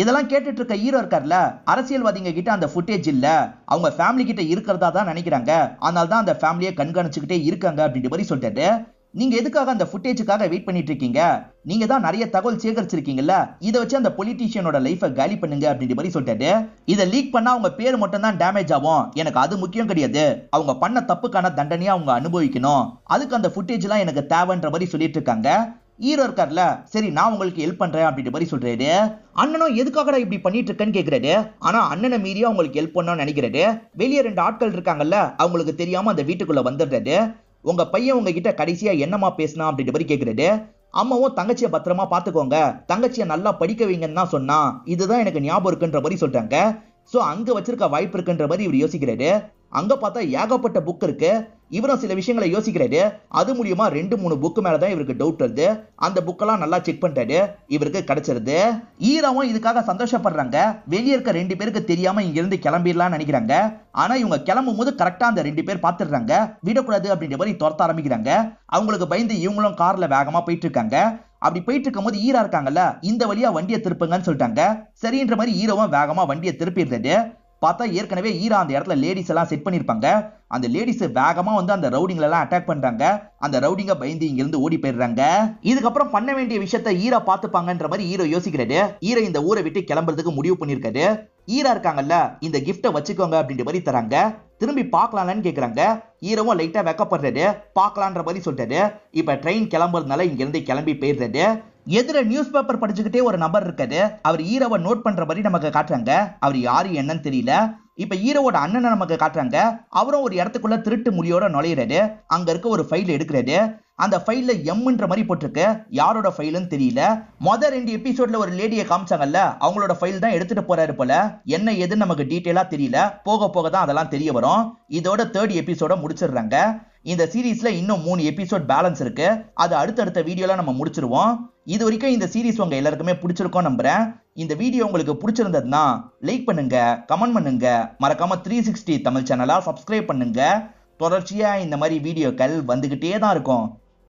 A: இதெல்லாம் கேட்டுட்டு இருக்க ஹீரோ இருக்கார்ல, அரசியல்வாதிங்க கிட்ட அந்த ஃபுட்டேஜ் இல்ல, அவங்க ஃபேமிலி கிட்ட இருக்கிறதா தான் நினைக்கிறாங்க. அதனால தான் அந்த ஃபேமிலியை கண்காணிச்சுக்கிட்டே இருக்காங்க அப்படின்ற மாதிரி சொல்லிட்டாரு. நீங்க எதுக்காக அந்த ஃபுட்டேஜுக்காக வெயிட் பண்ணிட்டு இருக்கீங்க? நீங்க தான் நிறைய தகவல் சேகரிச்சிருக்கீங்கல்ல, இதை வச்சு அந்த பொலிட்டீஷியனோட லைஃபை காலி பண்ணுங்க அப்படின்ற மாதிரி சொல்லிட்டாரு. இதை லீக் பண்ணா அவங்க பேர் மட்டும் தான் டேமேஜ் ஆகும், எனக்கு அது முக்கியம் கிடையாது. அவங்க பண்ண தப்புக்கான தண்டனையா அவங்க அனுபவிக்கணும், அதுக்கு அந்த ஃபுட்டேஜ் எல்லாம் எனக்கு தேவைன்ற மாதிரி சொல்லிட்டு இருக்காங்க. ஹீரோ இருக்கார்ல, சரி நான் உங்களுக்கு ஹெல்ப் பண்றேன் அப்படின்ற மாதிரி சொல்றாரு. அண்ணனும் எதுக்காகடா இப்படி பண்ணிட்டு இருக்கேன்னு கேக்குறாரு. ஆனா அண்ணனை மீறியா உங்களுக்கு ஹெல்ப் பண்ணணும்னு நினைக்கிறாரு. வெளியே 2 ஆட்கள் இருக்காங்கல்ல, அவங்களுக்கு தெரியாம அந்த வீட்டுக்குள்ள வந்துடுறாரு. உங்க பையன் உங்ககிட்ட கடைசியா என்னமா பேசினா அப்படின்ற மாதிரி கேக்குறாரு. அம்மாவும் தங்கச்சியை பத்திரமா பாத்துக்கோங்க, தங்கச்சியை நல்லா படிக்க வைங்கன்னு தான் சொன்னா, இதுதான் எனக்கு ஞாபகம் இருக்குன்ற மாதிரி சொல்றாங்க. சோ அங்க வச்சிருக்க வாய்ப்பு இருக்குன்ற மாதிரி இவர் யோசிக்கிறாரு. அங்க பார்த்தா ஏகப்பட்ட புக் இருக்கு. இவரும் சில விஷயங்களை யோசிக்கிறாரு. அது மூலியமா 2-3 புக் மேலதான் இவருக்கு டவுட் வருது. அந்த புக்கெல்லாம் நல்லா செக் பண்ணிட்டாரு, இவருக்கு கிடைச்சிருது. ஹீரோவும் இதுக்காக சந்தோஷப்படுறாங்க. வெளியே இருக்க 2 பேருக்கு தெரியாம இங்க இருந்து கிளம்பிடலாம்னு நினைக்கிறாங்க. ஆனா இவங்க கிளம்பும் போது கரெக்டா அந்த 2 பேர் பாத்துடுறாங்க. விடக்கூடாது அப்படின்ற மாதிரி துரத்த ஆரம்பிக்கிறாங்க. அவங்களுக்கு பயந்து இவங்களும் கார்ல வேகமா போயிட்டு இருக்காங்க. அப்படி போயிட்டு இருக்கும் போது ஹீரோ இருக்காங்கல்ல, இந்த வழியா வண்டியை திருப்புங்கன்னு சொல்லிட்டாங்க. சரின்ற மாதிரி ஹீரோவும் வேகமா வண்டியை திருப்பிடுறாரு. பார்த்தா ஏற்கனவே ஹீரோ அந்த இடத்துல லேடிஸ் எல்லாம் செட் பண்ணிருப்பாங்க. அந்த லேடிஸ் வேகமா வந்து அந்த ரவுடிங்களை எல்லாம் அட்டாக் பண்றாங்க. அந்த ரவுடிங்க பயந்து இங்க இருந்து ஓடி போயிடுறாங்க. இதுக்கப்புறம் பண்ண வேண்டிய விஷயத்த ஹீரோ பாத்துப்பாங்கன்ற மாதிரி ஹீரோ யோசிக்கிறாரு. ஹீரோ இந்த ஊரை விட்டு கிளம்புறதுக்கு முடிவு பண்ணிருக்காரு. ஹீரோ இருக்காங்கல்ல, இந்த கிஃப்ட வச்சுக்கோங்க அப்படின்ற மாதிரி தராங்க. திரும்பி பார்க்கலாம்னு கேக்குறாங்க. ஹீரோவும் லைட்டா வெக்கப்படுறாரு. பார்க்கலான்ற மாதிரி சொல்றாரு. இப்ப ட்ரெயின் கிளம்புறதுனால இங்க இருந்து கிளம்பி போயிடுறாரு. எதிர நியூஸ் பேப்பர் படிச்சுக்கிட்டே ஒரு நபர் இருக்காரு. அவர் ஹீரோவை நோட் பண்ற மாதிரி நமக்கு காட்டுறாங்க. அவர் யாரு என்னன்னு தெரியல. இப்ப ஹீரோவோட அண்ணனை நமக்கு காட்டுறாங்க. அவரும் ஒரு இடத்துக்குள்ள திருட்டு முடியோட நுழையிறாரு. அங்க இருக்க ஒரு ஃபைல் எடுக்கிறாரு. அந்த ஃபைல்ல எம்ன்ற மாதிரி போட்டிருக்கு. யாரோட ஃபைல்னு தெரியல. மொதல் 2 எபிசோட்ல ஒரு லேடியை காமிச்சாங்கல்ல, அவங்களோட ஃபைல் தான் எடுத்துட்டு போறாரு போல. என்ன ஏதுன்னு நமக்கு டீடைலா தெரியல. போக போக தான் அதெல்லாம் தெரிய வரும். இதோட 3rd எபிசோட முடிச்சிடுறாங்க. இந்த சீரீஸ்ல இன்னும் 3 எபிசோட் பேலன்ஸ் இருக்கு. அது அடுத்தடுத்த வீடியோல நம்ம முடிச்சிருவோம். இது வரைக்கும் இந்த சீரீஸ் உங்க எல்லாருக்குமே பிடிச்சிருக்கும் நம்புறேன். இந்த வீடியோ உங்களுக்கு பிடிச்சிருந்ததுன்னா லைக் பண்ணுங்க, கமெண்ட் பண்ணுங்க, மறக்காம 360 தமிழ் சேனலா சப்ஸ்கிரைப் பண்ணுங்க. தொடர்ச்சியா இந்த மாதிரி வீடியோக்கள் வந்துகிட்டே தான் இருக்கும்.